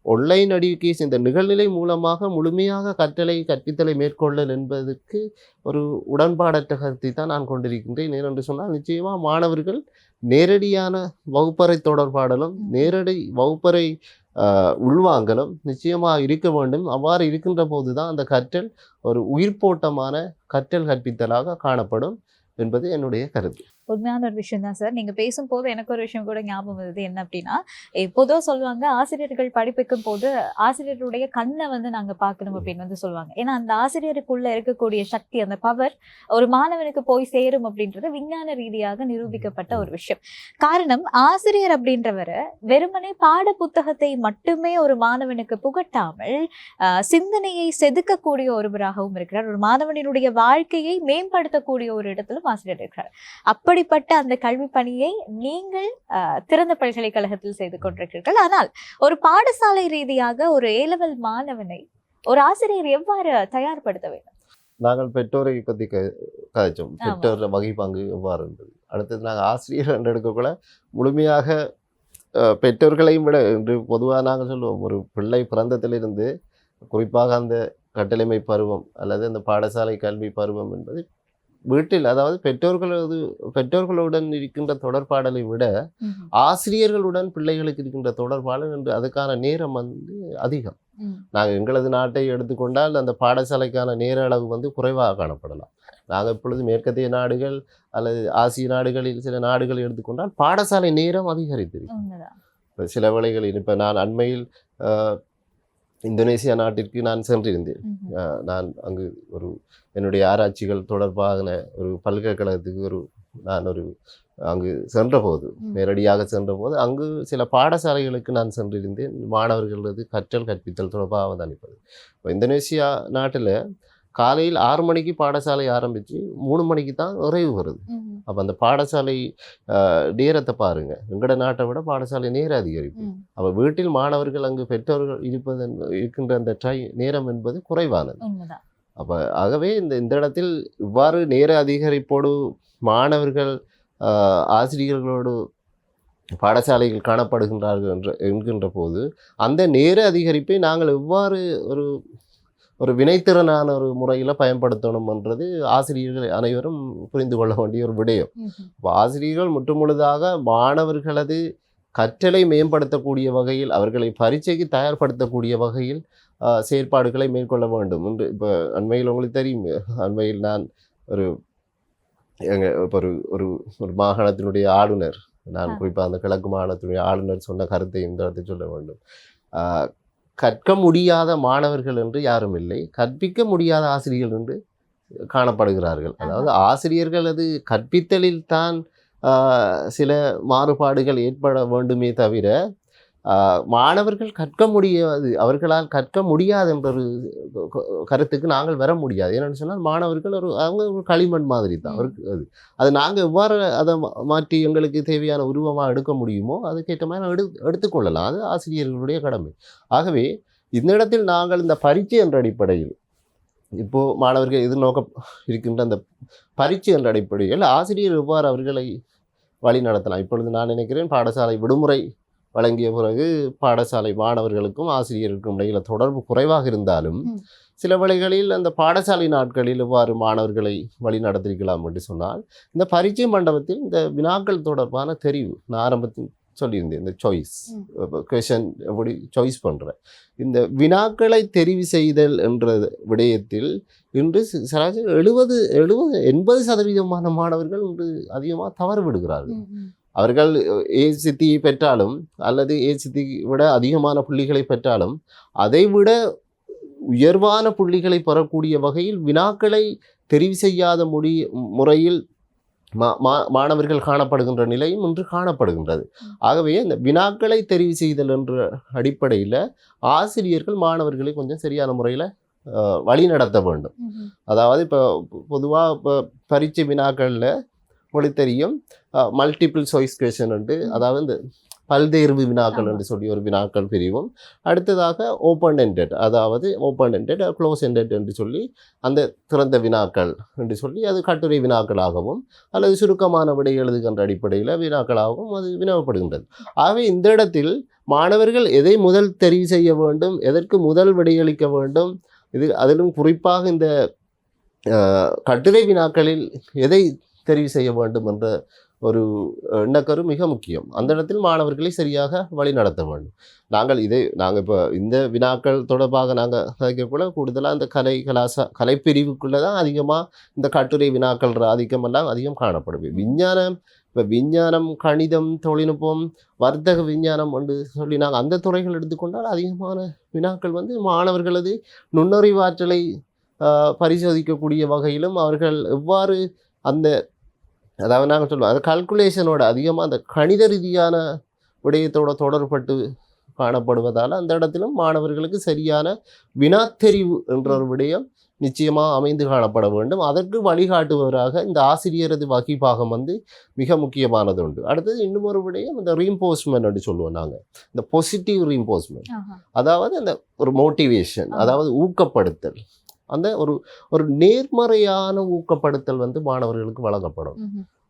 ஆன்லைன் எஜுகேஷன், இந்த நிகழ்நிலை மூலமாக முழுமையாக கற்பித்தலை மேற்கொள்ளல் என்பதற்கு ஒரு உடன்பாடற்ற கருத்தை தான் நான் கொண்டிருக்கின்றேன். ஏனென்று சொன்னால், நிச்சயமாக மாணவர்கள் நேரடியான வகுப்பறை தொடர்பாடலும் நேரடி வகுப்பறை உள்வாங்கலும் நிச்சயமாக இருக்க வேண்டும். அவ்வாறு இருக்கின்ற போது தான் அந்த கற்றல் ஒரு உயிர்ப்போட்டமான கற்றல் கற்பித்தலாக காணப்படும் என்பது என்னுடைய கருத்து. உண்மையான ஒரு விஷயம் தான் சார். நீங்க பேசும்போது எனக்கு ஒரு விஷயம் கூட ஞாபகம் வருது. என்ன அப்படின்னா, பொதுவா சொல்லுவாங்க ஆசிரியர்கள் படிப்பிக்கும் போது ஆசிரியருடைய கண்ணை வந்து நாங்க பார்க்கணும் அப்படின்னு வந்து சொல்லுவாங்க. ஏன்னா அந்த ஆசிரியருக்குள்ள இருக்கக்கூடிய சக்தி, அந்த பவர் ஒரு மாணவனுக்கு போய் சேரும் அப்படின்றது விஞ்ஞான ரீதியாக நிரூபிக்கப்பட்ட ஒரு விஷயம். காரணம், ஆசிரியர் அப்படின்றவரை வெறுமனே பாட புத்தகத்தை மட்டுமே ஒரு மாணவனுக்கு புகட்டாமல் சிந்தனையை செதுக்கக்கூடிய ஒருவராகவும் இருக்கிறார். ஒரு மாணவனினுடைய வாழ்க்கையை மேம்படுத்தக்கூடிய ஒரு இடத்திலும் ஆசிரியர் இருக்கிறார். அப்படிப்பட்ட அந்த கல்வி பணியை நீங்கள் திறந்த பல்கலைக்கழகத்தில் செய்து கொண்டிருக்கிறீர்கள். ஆனால் ஒரு பாடசாலை ரீதியாக ஒரு A-level மாணவனை ஒரு ஆசிரியர் எவ்வாறு தயார்படுத்த வேண்டும்? நாங்கள் பெற்றோரை பற்றி கதைச்சோம். பெற்றோர் வகை பங்கு எவ்வாறு இருந்தது. அடுத்தது நாங்கள் ஆசிரியர் என்று எடுக்கக்குள்ள முழுமையாக பெற்றோர்களையும் விட என்று பொதுவாக நாங்கள் சொல்லுவோம், ஒரு பிள்ளை பிறந்தத்திலிருந்து குறிப்பாக அந்த கட்டளைமை பருவம் அல்லது அந்த பாடசாலை கல்வி பருவம் என்பது வீட்டில், அதாவது பெற்றோர்களுடன் இருக்கின்ற தொடர்பாடலை விட ஆசிரியர்களுடன் பிள்ளைகளுக்கு இருக்கின்ற தொடர்பாடல் என்று அதுக்கான நேரம் வந்து அதிகம். நாங்கள் எங்களது நாட்டை எடுத்துக்கொண்டால் அந்த பாடசாலைக்கான நேர அளவு வந்து குறைவாக காணப்படலாம். நாங்கள் இப்பொழுது மேற்கத்திய நாடுகள் அல்லது ஆசிய நாடுகளில் சில நாடுகளை எடுத்துக்கொண்டால் பாடசாலை நேரம் அதிகரித்திருக்கு. சில வேளைகளில் இப்போ நான் அண்மையில் இந்தோனேசியா நாட்டிற்கு நான் சென்றிருந்தேன். நான் அங்கு என்னுடைய ஆராய்ச்சிகள் தொடர்பான ஒரு பல்கலைக்கழகத்துக்கு நான் அங்கு சென்றபோது, நேரடியாக சென்றபோது அங்கு சில பாடசாலைகளுக்கு நான் சென்றிருந்தேன். மாணவர்களது கற்றல் கற்பித்தல் தொடர்பாக வந்து அனுப்பது. இப்போ இந்தோனேசியா நாட்டில் காலையில் 6 மணிக்கு பாடசாலை ஆரம்பித்து 3 மணிக்கு தான் நிறைவு வருது. அப்போ அந்த பாடசாலை நேரத்தை பாருங்கள், எங்களோட நாட்டை விட பாடசாலை நேரம் அதிகரிப்பு. அப்போ வீட்டில் மாணவர்கள் அங்கு பெற்றோர்கள் இருக்கின்ற அந்த நேரம் என்பது குறைவானது. அப்போ ஆகவே இந்த இடத்தில் இவ்வாறு நேர அதிகரிப்போடு மாணவர்கள் ஆசிரியர்களோடு பாடசாலைகள் காணப்படுகின்றார்கள் என்கின்ற போது அந்த நேர அதிகரிப்பை நாங்கள் எவ்வாறு ஒரு வினைத்திறனான ஒரு முறையில் பயன்படுத்தணும்ன்றது ஆசிரியர்கள் அனைவரும் புரிந்து கொள்ள வேண்டிய ஒரு விடயம். இப்போ ஆசிரியர்கள் முற்றுமுழுதாக மாணவர்களது கற்றலை மேம்படுத்தக்கூடிய வகையில், அவர்களை பரீட்சைக்கு தயார்படுத்தக்கூடிய வகையில் செயற்பாடுகளை மேற்கொள்ள வேண்டும் என்று இப்போ அண்மையில் உங்களுக்கு தெரியும். அண்மையில் நான் ஒரு மாகாணத்தினுடைய ஆளுநர், நான் குறிப்பாக அந்த கிழக்கு மாகாணத்தினுடைய ஆளுநர் சொன்ன கருத்தை இந்த இடத்தை சொல்ல வேண்டும். கற்க முடியாத மாணவர்கள் என்று யாரும் இல்லை, கற்பிக்க முடியாத ஆசிரியர்கள் என்று காணப்படுகிறார்கள். அதாவது ஆசிரியர்களது கற்பித்தலில் தான் சில மாறுபாடுகள் ஏற்பட வேண்டுமே தவிர மாணவர்கள் கற்க முடியாது, அவர்களால் கற்க முடியாது என்ற ஒரு கருத்துக்கு நாங்கள் வர முடியாது. ஏன்னு சொன்னால் மாணவர்கள் அவங்க ஒரு களிமண் மாதிரி தான் அது நாங்கள் எவ்வாறு அதை மாற்றி எங்களுக்கு தேவையான உருவமாக எடுக்க முடியுமோ அதுக்கேற்ற மாதிரி எடுத்துக்கொள்ளலாம். அது ஆசிரியர்களுடைய கடமை. ஆகவே இந்த இடத்தில் நாங்கள் இந்த பரீட்சை என்ற அடிப்படையில் இப்போது மாணவர்கள் எதிர்நோக்க இருக்கின்ற அந்த பரீட்சை என்ற அடிப்படையில் ஆசிரியர் எவ்வாறு அவர்களை வழி நடத்தலாம். இப்பொழுது நான் நினைக்கிறேன், பாடசாலை விடுமுறை வழங்கிய பிறகு பாடசாலை மாணவர்களுக்கும் ஆசிரியருக்கும் இடையில தொடர்பு குறைவாக இருந்தாலும் சில வேளைகளில் அந்த பாடசாலை நாட்களில் எவ்வாறு மாணவர்களை வழி நடத்திருக்கலாம் என்று சொன்னால், இந்த பரீட்சை மண்டபத்தில் இந்த வினாக்கள் தொடர்பான தெரிவு, நான் ஆரம்பத்தில் சொல்லியிருந்தேன், இந்த கொஷன் எப்படி சாய்ஸ் பண்ணுறேன், இந்த வினாக்களை தெரிவு செய்தல் என்ற விடயத்தில் இன்று சராசரி 70-80% மாணவர்கள் இன்று அதிகமாக தவறு விடுகிறார்கள். அவர்கள் ஏசித்தியை பெற்றாலும் அல்லது ஏசித்தி விட அதிகமான புள்ளிகளை பெற்றாலும் அதைவிட உயர்வான புள்ளிகளை பெறக்கூடிய வகையில் வினாக்களை தெரிவு செய்யாத முறையில் மாணவர்கள் காணப்படுகின்ற நிலையும் இன்று காணப்படுகின்றது. ஆகவே இந்த வினாக்களை தெரிவு செய்தல் என்ற அடிப்படையில் ஆசிரியர்கள் மாணவர்களை கொஞ்சம் சரியான முறையில் வழி நடத்த வேண்டும். அதாவது இப்போ பொதுவாக இப்போ பரீட்சை வினாக்களில் உங்களுக்கு தெரியும், மல்டிபிள் சாய்ஸ் கொஸ்டின் என்று, அதாவது இந்த பல்தேர்வு வினாக்கள் என்று சொல்லி ஒரு வினாக்கள் பிரிவும், அடுத்ததாக ஓப்பன் எண்டட், அதாவது ஓப்பன் எண்டட் க்ளோஸ் எண்டட் என்று சொல்லி அந்த திறந்த வினாக்கள் என்று சொல்லி அது கட்டுரை வினாக்களாகவும் அல்லது சுருக்கமான விடை எழுதுகின்ற அடிப்படையில் வினாக்களாகவும் அது வினவப்படுகின்றது. ஆகவே இந்த இடத்தில் மாணவர்கள் எதை முதல் தெரிவு செய்ய வேண்டும், எதற்கு முதல் விடையளிக்க வேண்டும், அதிலும் குறிப்பாக இந்த கட்டுரை வினாக்களில் எதை தெரிவு செய்ய வேண்டும் என்ற ஒரு எண்ணக்கரு மிக முக்கியம். அந்த இடத்தில் மாணவர்களை சரியாக வழி நடத்த வேண்டும். நாங்கள் இப்போ இந்த வினாக்கள் தொடர்பாக நாங்கள் கதைக்கக்குள்ள கூடுதலாக இந்த கலைப்பிரிவுக்குள்ளே தான் அதிகமாக இந்த கட்டுரை வினாக்கள் ஆதிக்கமெல்லாம் அதிகம் காணப்படும். இப்போ விஞ்ஞானம், கணிதம், தொழில்நுட்பம், வர்த்தக விஞ்ஞானம் என்று சொல்லி நாங்கள் அந்த துறைகள் எடுத்துக்கொண்டால் அதிகமான வினாக்கள் வந்து மாணவர்களது நுண்ணறிவாற்றலை பரிசோதிக்கக்கூடிய வகையிலும் அவர்கள் எவ்வாறு அந்த அதாவது நாங்கள் சொல்லுவோம் அந்த கல்குலேஷனோட அதிகமாக அந்த கணித ரீதியான விடயத்தோட தொடர்பட்டு காணப்படுவதால் அந்த இடத்திலும் மாணவர்களுக்கு சரியான வினாத்தெரிவு என்ற ஒரு விடயம் நிச்சயமாக அமைந்து காணப்பட வேண்டும். அதற்கு வழிகாட்டுபவராக இந்த ஆசிரியரது வகிபாகம் வந்து மிக முக்கியமானது உண்டு. அடுத்தது இன்னும் ஒரு விடயம் இந்த ரீம்போஸ்மெண்ட் அப்படி சொல்லுவோம் நாங்கள், இந்த பாசிட்டிவ் ரீம்போஸ்மெண்ட், அதாவது அந்த ஒரு மோட்டிவேஷன், அதாவது ஊக்கப்படுத்தல், அந்த ஒரு நேர்மறையான ஊக்கப்படுத்தல் வந்து மாணவர்களுக்கு வழங்கப்படும்.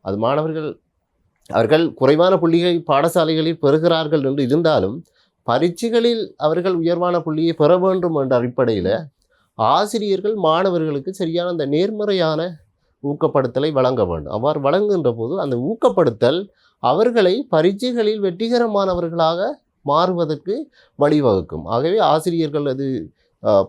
அது அவர்கள் குறைவான புள்ளியை பாடசாலைகளில் பெறுகிறார்கள் என்று இருந்தாலும் பரீட்சைகளில் அவர்கள் உயர்வான புள்ளியை பெற வேண்டும் என்ற அடிப்படையில் ஆசிரியர்கள் மாணவர்களுக்கு சரியான அந்த நேர்மறையான ஊக்கப்படுத்தலை வழங்க வேண்டும். அவ்வாறு வழங்குகின்ற போது அந்த ஊக்கப்படுத்தல் அவர்களை பரீட்சைகளில் வெற்றிகரமானவர்களாக மாறுவதற்கு வழிவகுக்கும். ஆகவே ஆசிரியர்கள் அது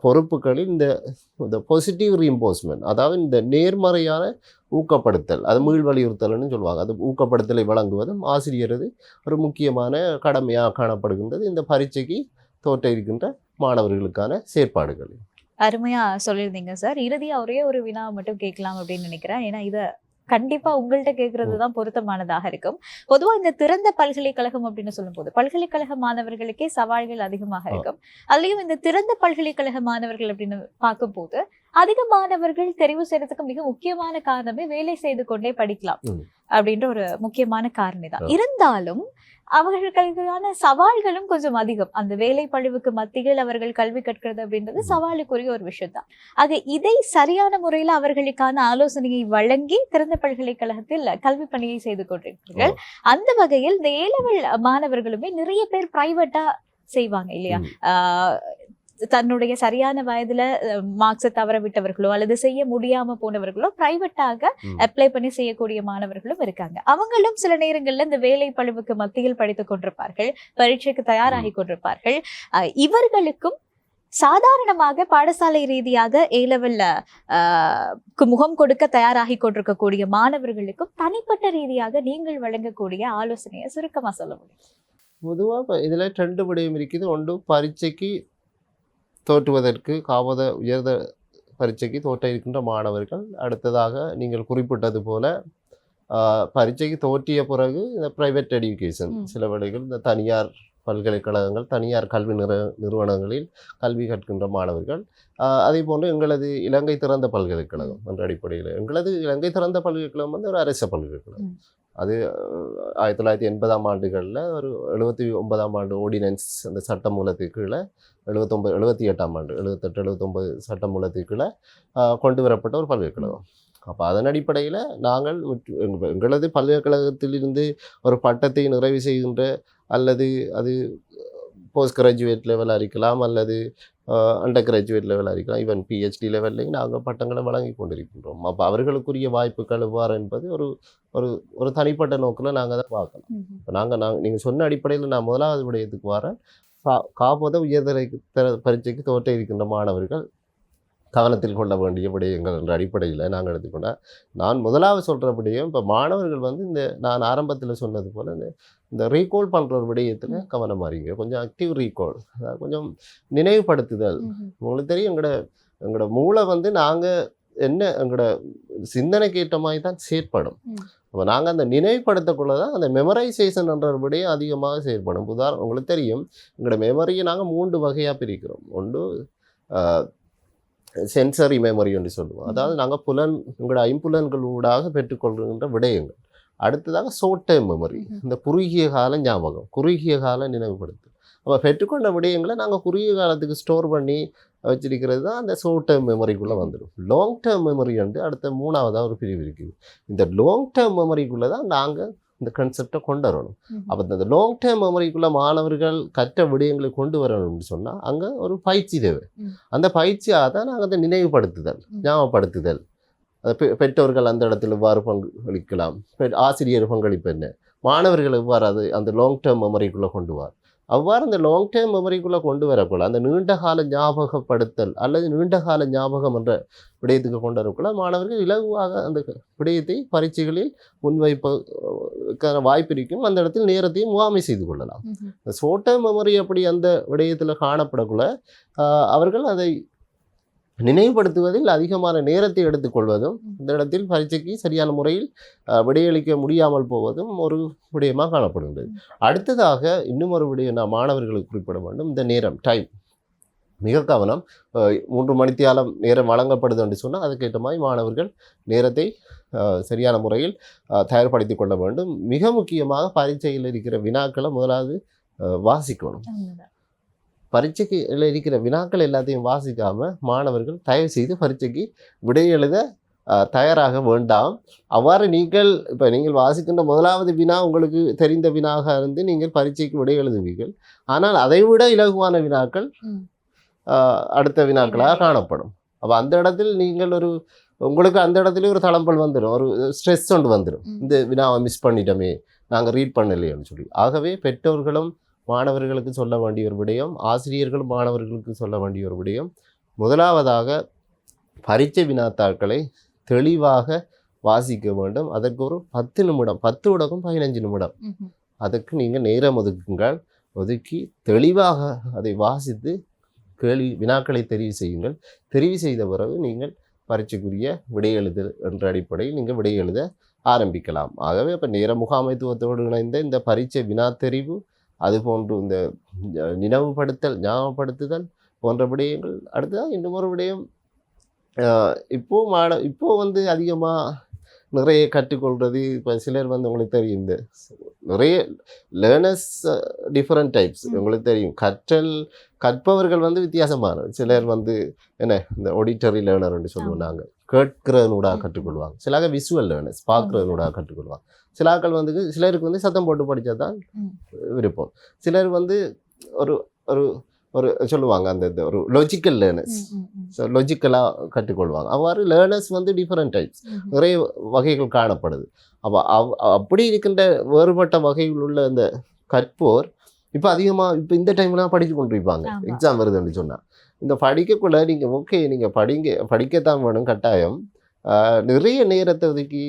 பொறுப்புகளில் இந்த பாசிட்டிவ் ரீம்போஸ்மெண்ட், அதாவது இந்த நேர்மறையான ஊக்கப்படுத்தல், அது மீள் வலியுறுத்தல்னு சொல்லுவாங்க, அது ஊக்கப்படுத்தலை வழங்குவதும் ஆசிரியரது ஒரு முக்கியமான கடமையாக காணப்படுகின்றது இந்த பரீட்சைக்கு தோற்ற இருக்கின்ற மாணவர்களுக்கான செயற்பாடுகள். அருமையா சொல்லியிருந்தீங்க சார். இறுதியா ஒரே ஒரு வினா மட்டும் கேட்கலாம் அப்படின்னு நினைக்கிறேன். ஏன்னா இதை கண்டிப்பா உங்கள்கிட்ட கேட்கறது தான் பொருத்தமானதாக இருக்கும். பொதுவா இந்த திறந்த பல்கலைக்கழகம் அப்படின்னு சொல்லும் போது பல்கலைக்கழக மாணவர்களுக்கே சவால்கள் அதிகமாக இருக்கும். அதுலயும் இந்த திறந்த பல்கலைக்கழக மாணவர்கள் அப்படின்னு பார்க்கும் போது அதிக மாணவர்கள் தெரிவு செய்யறதுக்கு மிக முக்கியமான காரணமே வேலை செய்து கொண்டே படிக்கலாம் அப்படின்ற ஒரு முக்கியமான காரணம் தான். இருந்தாலும் அவர்களுக்கான சவால்களும் கொஞ்சம் அதிகம். அந்த வேலை பழுவுக்கு மத்தியில் அவர்கள் கல்வி கற்கிறது அப்படின்றது சவாலுக்குரிய ஒரு விஷயம் தான். ஆக இதை சரியான முறையில் அவர்களுக்கான ஆலோசனையை வழங்கி திறந்த பல்கலைக்கழகத்தில் கல்வி பணியை செய்து கொண்டிருக்கிறார்கள். அந்த வகையில் இந்த ஏலவல் மாணவர்களுமே நிறைய பேர் பிரைவேட்டா செய்வாங்க இல்லையா? தன்னுடைய சரியான வயதுல மார்க்ஸை தவற விட்டவர்களோ அல்லது செய்ய முடியாம போனவர்களோ பிரைவேட்டாக அப்ளை பண்ணி செய்யக்கூடிய மாணவர்களும் இருக்காங்க. அவங்களும் சில நேரங்கள்ல இந்த வேலை பழுவுக்கு மத்தியில் படித்துக் கொண்டிருப்பார்கள், பரீட்சைக்கு தயாராகி கொண்டிருப்பார்கள். இவர்களுக்கும் சாதாரணமாக பாடசாலை ரீதியாக ஏலவல்ல முகம் கொடுக்க தயாராகி கொண்டிருக்கக்கூடிய மாணவர்களுக்கும் தனிப்பட்ட ரீதியாக நீங்கள் வழங்கக்கூடிய ஆலோசனையை சுருக்கமா சொல்ல முடியும்? பொதுவாக இதுல 2 விடயம் இருக்குது. ஒன்று, பரீட்சைக்கு தோற்றுவதற்கு உயர்ந்த பரீட்சைக்கு தோற்ற இருக்கின்ற மாணவர்கள். அடுத்ததாக நீங்கள் குறிப்பிட்டது போல பரீட்சைக்கு தோற்றிய பிறகு இந்த பிரைவேட் எஜுகேஷன், சில வேளைகள் இந்த தனியார் பல்கலைக்கழகங்கள், தனியார் கல்வி நிறுவனங்களில் கல்வி கற்கின்ற மாணவர்கள். அதே போன்று எங்களது இலங்கை திறந்த பல்கலைக்கழகம் என்ற அடிப்படையில் எங்களது இலங்கை திறந்த பல்கலைக்கழகம் வந்து ஒரு அரச பல்கலைக்கழகம். அது 1980ஆம் ஆண்டுகளில் ஒரு 79ஆம் ஆண்டு ஓர்டினன்ஸ் அந்த சட்டமூலத்துக்கு கீழே 78ஆம் ஆண்டு 78-79 சட்டமூலத்துக்கு கீழே கொண்டு வரப்பட்ட ஒரு பல்கலைக்கழகம். அப்போ அதன் அடிப்படையில் நாங்கள் எங்களது பல்கலைக்கழகத்திலிருந்து ஒரு பட்டத்தை நிறைவு செய்கின்ற அல்லது அது போஸ்ட் கிராஜுவேட் லெவலாக இருக்கலாம் அல்லது அண்டர் கிராஜுவேட் லெவலாக இருக்கலாம், ஈவன் பிஹெச்டி லெவல்லையும் நாங்கள் பட்டங்களை வழங்கி கொண்டிருக்கின்றோம். அப்போ அவர்களுக்குரிய வாய்ப்புகள் எவ்வாறு என்பது ஒரு ஒரு ஒரு தனிப்பட்ட நோக்கில் நாங்கள் அதை பார்க்கலாம். இப்போ நீங்கள் சொன்ன அடிப்படையில் நான் முதலாவது விடயத்துக்கு வரேன். காப்போத உயர்தர பரீட்சைக்கு தோற்ற இருக்கின்ற மாணவர்கள் கவனத்தில் கொள்ள வேண்டிய விடயங்கள் என்ற அடிப்படையில் நாங்கள் எடுத்துக்கொண்டால், நான் முதலாவது சொல்கிற விடயம், இப்போ மாணவர்கள் வந்து நான் ஆரம்பத்தில் சொன்னது போல் இந்த ரீகால் பண்ணுற ஒரு விடயத்தில் கவனமாக இருங்க. கொஞ்சம் ஆக்டிவ் ரீகால், அதாவது கொஞ்சம் நினைவுபடுத்துதல். உங்களுக்கு தெரியும் எங்களோட மூளை வந்து நாங்கள் எங்களோட சிந்தனைக்கு ஏற்ற மாதிரி தான் செயற்படும். அப்போ நாங்கள் அந்த நினைவுபடுத்தக்குள்ள தான் அந்த மெமரைசேஷன் என்ற ஒரு விடயம் அதிகமாக செயற்படும். உங்களுக்கு தெரியும் எங்களோட மெமரியை நாங்கள் 3 வகையாக பிரிக்கிறோம். ஒன்று சென்சரி மெமரி என்று சொல்லுவோம், அதாவது நாங்கள் எங்களோட ஐம்புலன்கள் ஊடாக பெற்றுக்கொள்கின்ற விடயங்கள். அடுத்ததாக ஷார்ட் டேர்ம் மெமரி, இந்த குறுகிய கால ஞாபகம், குறுகிய கால நினைவுபடுத்து. அப்போ பெற்றுக்கொண்ட விடயங்களை நாங்கள் குறுகிய காலத்துக்கு ஸ்டோர் பண்ணி வச்சிருக்கிறது தான் அந்த ஷார்ட் டேர்ம் மெமரிக்குள்ளே வந்துடும். லாங் டேர்ம் மெமரி வந்து அடுத்த 3ஆவதாக ஒரு பிரிவு இருக்குது. இந்த லாங் டேர்ம் மெமரிக்குள்ளே தான் நாங்கள் இந்த கான்செப்டை கொண்டு வரணும். அப்போ இந்த லாங் டேர்ம் மெமரிக்குள்ளே மாணவர்கள் கற்ற விடயங்களை கொண்டு வரணும்னு சொன்னால் அங்கே ஒரு பயிற்சி தேவை. அந்த பயிற்சியாக தான் நாங்கள் அந்த நினைவுபடுத்துதல், ஞாபகப்படுத்துதல் பெற்றோர்கள் அந்த இடத்துல எவ்வாறு பங்களிக்கலாம், ஆசிரியர் பங்களிப்பு என்ன, மாணவர்கள் எவ்வாறு அது அந்த லாங் டேர்ம் மெமரிக்குள்ளே கொண்டு வர, அவ்வாறு அந்த லாங் டேர்ம் மெமரிக்குள்ளே கொண்டு வரக்குள்ள அந்த நீண்டகால ஞாபகப்படுத்தல் அல்லது நீண்டகால ஞாபகம் என்ற விடயத்துக்கு கொண்டு வரக்குள்ள மாணவர்கள் இலகுவாக அந்த விடயத்தை பரீட்சைகளில் முன்வைப்பதற்கான வாய்ப்பு இருக்கும். அந்த இடத்தில் நேரத்தையும் முகாமை செய்து கொள்ளலாம். ஷார்ட் டேர்ம் மெமரி அப்படி அந்த விடயத்தில் காணப்படக்குள்ள அவர்கள் அதை நினைவுபடுத்துவதில் அதிகமான நேரத்தை எடுத்துக்கொள்வதும் இந்த இடத்தில் பரீட்சைக்கு சரியான முறையில் விடையளிக்க முடியாமல் போவதும் ஒரு விடயமாக காணப்படுகின்றது. அடுத்ததாக இன்னும் ஒரு விடயம் நான் மாணவர்களுக்கு குறிப்பிட வேண்டும். இந்த நேரம், டைம் மிக கவனம். 3 மணித்தியாலம் நேரம் வழங்கப்படுது என்று சொன்னால் அதுக்கேற்ற மாதிரி மாணவர்கள் நேரத்தை சரியான முறையில் தயார்படுத்திக் கொள்ள வேண்டும். மிக முக்கியமாக பரீட்சையில் இருக்கிற வினாக்களை முதலாவது வாசிக்கணும். பரீட்சைக்கு இருக்கிற வினாக்கள் எல்லாத்தையும் வாசிக்காமல் மாணவர்கள் தயவு செய்து பரீட்சைக்கு விடை எழுத தயாராக வேண்டாம். அவ்வாறு நீங்கள் வாசிக்கின்ற முதலாவது வினா உங்களுக்கு தெரிந்த வினாக இருந்து நீங்கள் பரீட்சைக்கு விடை எழுதுவீர்கள். ஆனால் அதைவிட இலகுவான வினாக்கள் அடுத்த வினாக்களாக காணப்படும். அப்போ அந்த இடத்தில் நீங்கள் உங்களுக்கு அந்த இடத்துல ஒரு தளம்பல் வந்துடும், ஒரு ஸ்ட்ரெஸ் ஒன்று வந்துடும். இந்த வினாவை மிஸ் பண்ணிட்டோமே, நாங்கள் ரீட் பண்ணலையேன்னு சொல்லி. ஆகவே பெற்றோர்களும் மாணவர்களுக்கு சொல்ல வேண்டிய ஒரு விடயம், ஆசிரியர்களும் மாணவர்களுக்கு சொல்ல வேண்டிய ஒரு விடயம், முதலாவதாக பரீட்சை வினாத்தாட்களை தெளிவாக வாசிக்க வேண்டும். அதற்கு ஒரு 10 நிமிடம், 10 தொடக்கம் 15 நிமிடம் அதற்கு நீங்கள் நேரம் ஒதுக்கி தெளிவாக அதை வாசித்து வினாக்களை தெரிவு செய்யுங்கள். தெரிவு செய்த பிறகு நீங்கள் பரீட்சைக்குரிய விடை எழுதல் என்ற அடிப்படையில் நீங்கள் விடை எழுத ஆரம்பிக்கலாம். ஆகவே இப்போ நேர முகாமைத்துவத்தோடு இணைந்த இந்த பரீட்சை வினா தெரிவு, அதுபோன்று இந்த ஞாபகப்படுத்துதல் போன்ற விடயங்கள். அடுத்ததாக இன்னும் ஒரு விடயம், இப்போ அதிகமாக நிறைய கற்றுக்கொள்வது, இப்போ சிலர் உங்களுக்கு தெரியும், இந்த நிறைய லேர்னர்ஸ் டிஃப்ரெண்ட் டைப்ஸ் உங்களுக்கு தெரியும். கற்பவர்கள் வித்தியாசமான சிலர் என்ன இந்த ஆடிட்டரி லேர்னர்ன்னு சொல்லுவோம் நாங்கள், கேட்கிறதனூடாக கற்றுக்கொள்வாங்க. சிலாக விசுவல் லேர்னர்ஸ் பார்க்குறதனூடாக கற்றுக்கொள்வாங்க. சிலாக்கள் சிலருக்கு சத்தம் போட்டு படித்தா தான் விருப்பம். சிலர் ஒரு ஒரு ஒரு சொல்லுவாங்க அந்த ஒரு லாஜிக்கல் லேர்னர்ஸ், லாஜிக்கலாக கற்றுக்கொள்வாங்க. அவ்வாறு லேர்னர்ஸ் டிஃப்ரெண்ட் டைப்ஸ், நிறைய வகைகள் காணப்படுது. அப்போ அப்படி இருக்கின்ற வேறுபட்ட வகைகள் உள்ள அந்த கற்போர் இப்போ அதிகமாக இப்போ இந்த டைம்லாம் படித்து கொண்டிருப்பாங்க. எக்ஸாம் வருதுன்னு சொன்னால் இந்த படிக்கக்குள்ள நீங்கள் படிக்கத்தான் வேணும் கட்டாயம். நிறைய நேரத்தை ஒதுக்கி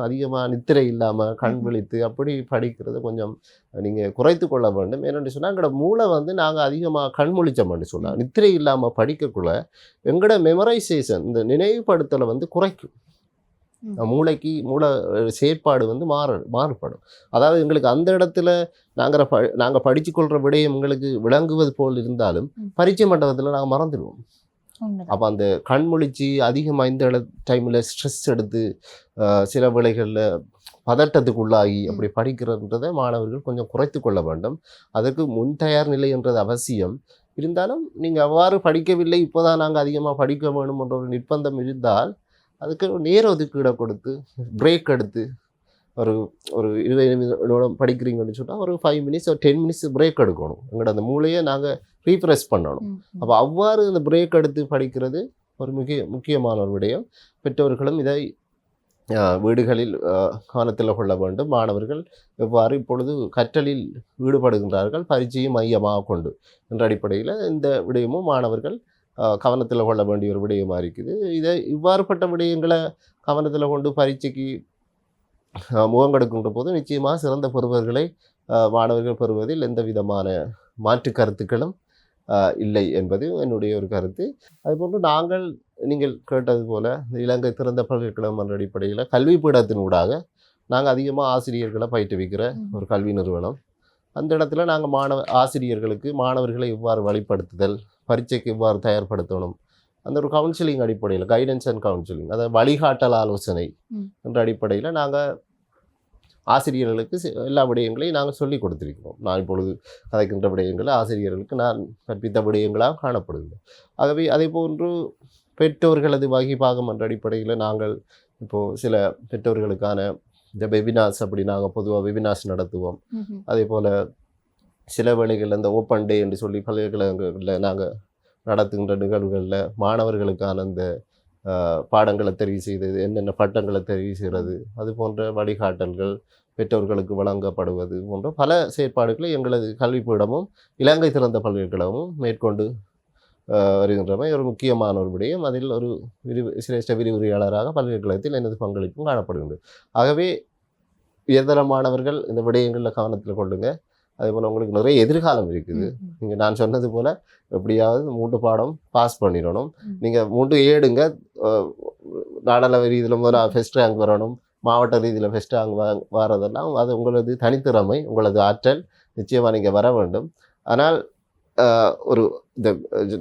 அதிகமாக நித்திரை இல்லாமல் கண் விழித்து அப்படி படிக்கிறத கொஞ்சம் நீங்கள் குறைத்து கொள்ள வேண்டும். ஏன்னு சொன்னால் எங்களோட மூளை நாங்கள் அதிகமாக கண் முழிச்சோம்னு சொன்னால் நித்திரை இல்லாமல் படிக்கக்குள்ள எங்களோட மெமரைசேஷன், இந்த நினைவுபடுத்தலை குறைக்கும். மூளை செயற்பாடு மாறுபடும். அதாவது எங்களுக்கு அந்த இடத்துல நாங்கள் படித்து கொள்கிற விடயம் எங்களுக்கு விளங்குவது போல் இருந்தாலும் பரீட்சை மண்டபத்தில் நாங்கள் மறந்துடுவோம். அப்போ அந்த கண்மொழிச்சு அதிகமாக இந்த டைமில் ஸ்ட்ரெஸ் எடுத்து சில வேளைகளில் பதட்டத்துக்குள்ளாகி அப்படி படிக்கிறன்றதை மாணவர்கள் கொஞ்சம் குறைத்து கொள்ள வேண்டும். அதற்கு முன் தயார் நிலை என்றது அவசியம். இருந்தாலும் நீங்கள் அவ்வாறு படிக்கவில்லை, இப்போதான் நாங்கள் அதிகமாக படிக்க வேணும் என்ற ஒரு நிர்பந்தம் இருந்தால் அதுக்கு நேர ஒதுக்கீடை கொடுத்து பிரேக் எடுத்து ஒரு 20 நிமிடம் படிக்கிறீங்கன்னு சொன்னால் ஒரு 5 மினிட்ஸ் ஒரு 10 மினிட்ஸ் பிரேக் எடுக்கணும். எங்களோட அந்த மூளையை நாங்கள் ரீஃப்ரெஷ் பண்ணணும். அப்போ அவ்வாறு அந்த பிரேக் எடுத்து படிக்கிறது ஒரு முக்கியமான ஒரு விடயம். பெற்றோர்களும் இதை வீடுகளில் கவனத்தில் கொள்ள வேண்டும். மாணவர்கள் எவ்வாறு இப்பொழுது கற்றலில் ஈடுபடுகின்றார்கள், பரீட்சையை மையமாக கொண்டு என்ற அடிப்படையில் இந்த விடயமும் மாணவர்கள் கவனத்தில் கொள்ள வேண்டிய ஒரு விடயமாக இருக்குது. இவ்வாறுபட்ட விடயங்களை கவனத்தில் கொண்டு பரீட்சைக்கு முகங்கெடுக்கின்ற போது நிச்சயமாக சிறந்த பெறுவர்களை மாணவர்கள் பெறுவதில் எந்த விதமான மாற்று கருத்துக்களும் இல்லை என்பது என்னுடைய ஒரு கருத்து. அதுபோன்று நீங்கள் கேட்டது போல இலங்கை திறந்த பல்கலைக்கழகம் என்ற அடிப்படையில் கல்வி பீடத்தினூடாக நாங்கள் அதிகமாக ஆசிரியர்களை பயிற்றுவிக்கிற ஒரு கல்வி நிறுவனம். அந்த இடத்துல நாங்கள் ஆசிரியர்களுக்கு மாணவர்களை எவ்வாறு வழிப்படுத்துதல், பரீட்சைக்கு எவ்வாறு தயார்படுத்தணும், அந்த ஒரு கவுன்சிலிங் அடிப்படையில், கைடன்ஸ் அண்ட் கவுன்சிலிங், அதாவது வழிகாட்டல் ஆலோசனை என்ற அடிப்படையில் நாங்கள் ஆசிரியர்களுக்கு எல்லா விடயங்களையும் நாங்கள் சொல்லி கொடுத்துருக்கிறோம். நான் இப்பொழுது கதைக்கின்ற விடயங்களை ஆசிரியர்களுக்கு நான் கற்பித்த விடயங்களாக காணப்படுகிறோம். ஆகவே அதே போன்று பெற்றோர்களது வகிபாகம் என்ற அடிப்படையில் நாங்கள் இப்போது சில பெற்றோர்களுக்கான இந்த வெபினார்ஸ் அப்படி நாங்கள் பொதுவாக வெபினார்ஸ் நடத்துவோம். அதே போல் சில வேளைகளில் இந்த ஓப்பன் டே என்று சொல்லி பல்கலைக்கழகங்களில் நாங்கள் நடத்துகின்ற நிகழ்வுகளில் மாணவர்களுக்கான அந்த பாடங்களை தெரிவு செய்தது, என்னென்ன பட்டங்களை தெரிவு செய்கிறது, அது போன்ற வழிகாட்டல்கள் பெற்றோர்களுக்கு வழங்கப்படுவது போன்ற பல செயற்பாடுகளை எங்களது கல்விப்பீடமும் இலங்கை திறந்த பல்கலைக்கழகமும் மேற்கொண்டு வருகின்றமை ஒரு முக்கியமான ஒரு விடயம். அதில் ஒரு சிரேஷ்ட விரிவுரையாளராக பல்கலைக்கழகத்தில் எனது பங்களிப்பும் காணப்படுகின்றது. ஆகவே உயர்தர மாணவர்கள் இந்த விடயங்களில் கவனத்தில் கொள்ளுங்க. அதேபோல் உங்களுக்கு நிறைய எதிர்காலம் இருக்குது. நீங்கள் நான் சொன்னது போல் எப்படியாவது 3 பாடம் பாஸ் பண்ணிடணும். நீங்கள் 3 ஏடுங்க. நாடளவு ரீதியில் முதல்ல ஃபஸ்ட் ரேங்க் வரணும், மாவட்ட ரீதியில் ஃபஸ்ட் ரேங்க் வரதெல்லாம் அது உங்களது தனித்திறமை, உங்களது ஆற்றல். நிச்சயமாக நீங்கள் வர வேண்டும். ஆனால் ஒரு இந்த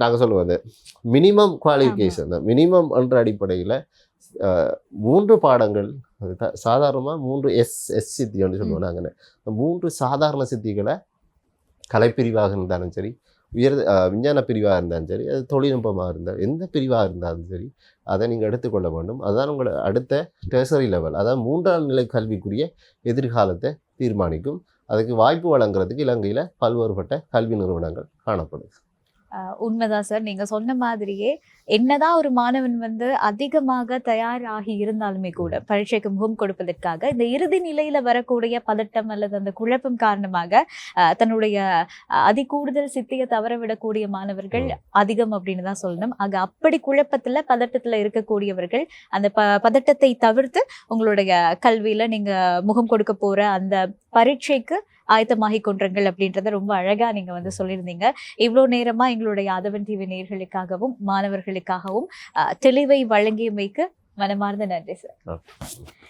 நாங்கள் சொல்லுவோம் அந்த மினிமம் குவாலிஃபிகேஷன், மினிமம் என்ற அடிப்படையில் 3 பாடங்கள் சாதாரணமாக 3 எஸ் சித்தின்னு சொல்லுவோம் நாங்கள். 3 சாதாரண சித்திகளை கலைப்பிரிவாக இருந்தாலும் சரி, விஞ்ஞான பிரிவாக இருந்தாலும் சரி, அது தொழில்நுட்பமாக இருந்தால் எந்த பிரிவாக இருந்தாலும் சரி, அதை நீங்கள் எடுத்துக்கொள்ள வேண்டும். அதுதான் உங்களை அடுத்த டெர்சரி லெவல், அதாவது 3ஆம் நிலை கல்விக்குரிய எதிர்காலத்தை தீர்மானிக்கும். அதுக்கு வாய்ப்பு வழங்குறதுக்கு இலங்கையில் பல்வேறுபட்ட கல்வி நிறுவனங்கள் காணப்படுது. உண்மைதான் சார். நீங்க சொன்ன மாதிரியே என்னதான் ஒரு மாணவன் அதிகமாக தயாராகி இருந்தாலுமே கூட பரீட்சைக்கு முகம் கொடுப்பதற்காக இந்த இறுதி நிலையில வரக்கூடிய பதட்டம் அல்லது அந்த குழப்பம் காரணமாக தன்னுடைய அதிகூடுதல் சித்தியை தவறவிடக்கூடிய மாணவர்கள் அதிகம் அப்படின்னு தான் சொல்லணும். ஆக அப்படி குழப்பத்துல பதட்டத்துல இருக்கக்கூடியவர்கள் அந்த பதட்டத்தை தவிர்த்து உங்களுடைய கல்வியில நீங்க முகம் கொடுக்க போற அந்த பரீட்சைக்கு ஆயத்தமாகி கொண்டுங்கள் அப்படின்றத ரொம்ப அழகா நீங்க சொல்லியிருந்தீங்க. இவ்வளோ நேரமா எங்களுடைய ஆதவன் டிவி நேயர்களுக்காகவும் மாணவர்களுக்காகவும் தெளிவை வழங்கியமைக்கு மனமார்ந்த நன்றி சார்.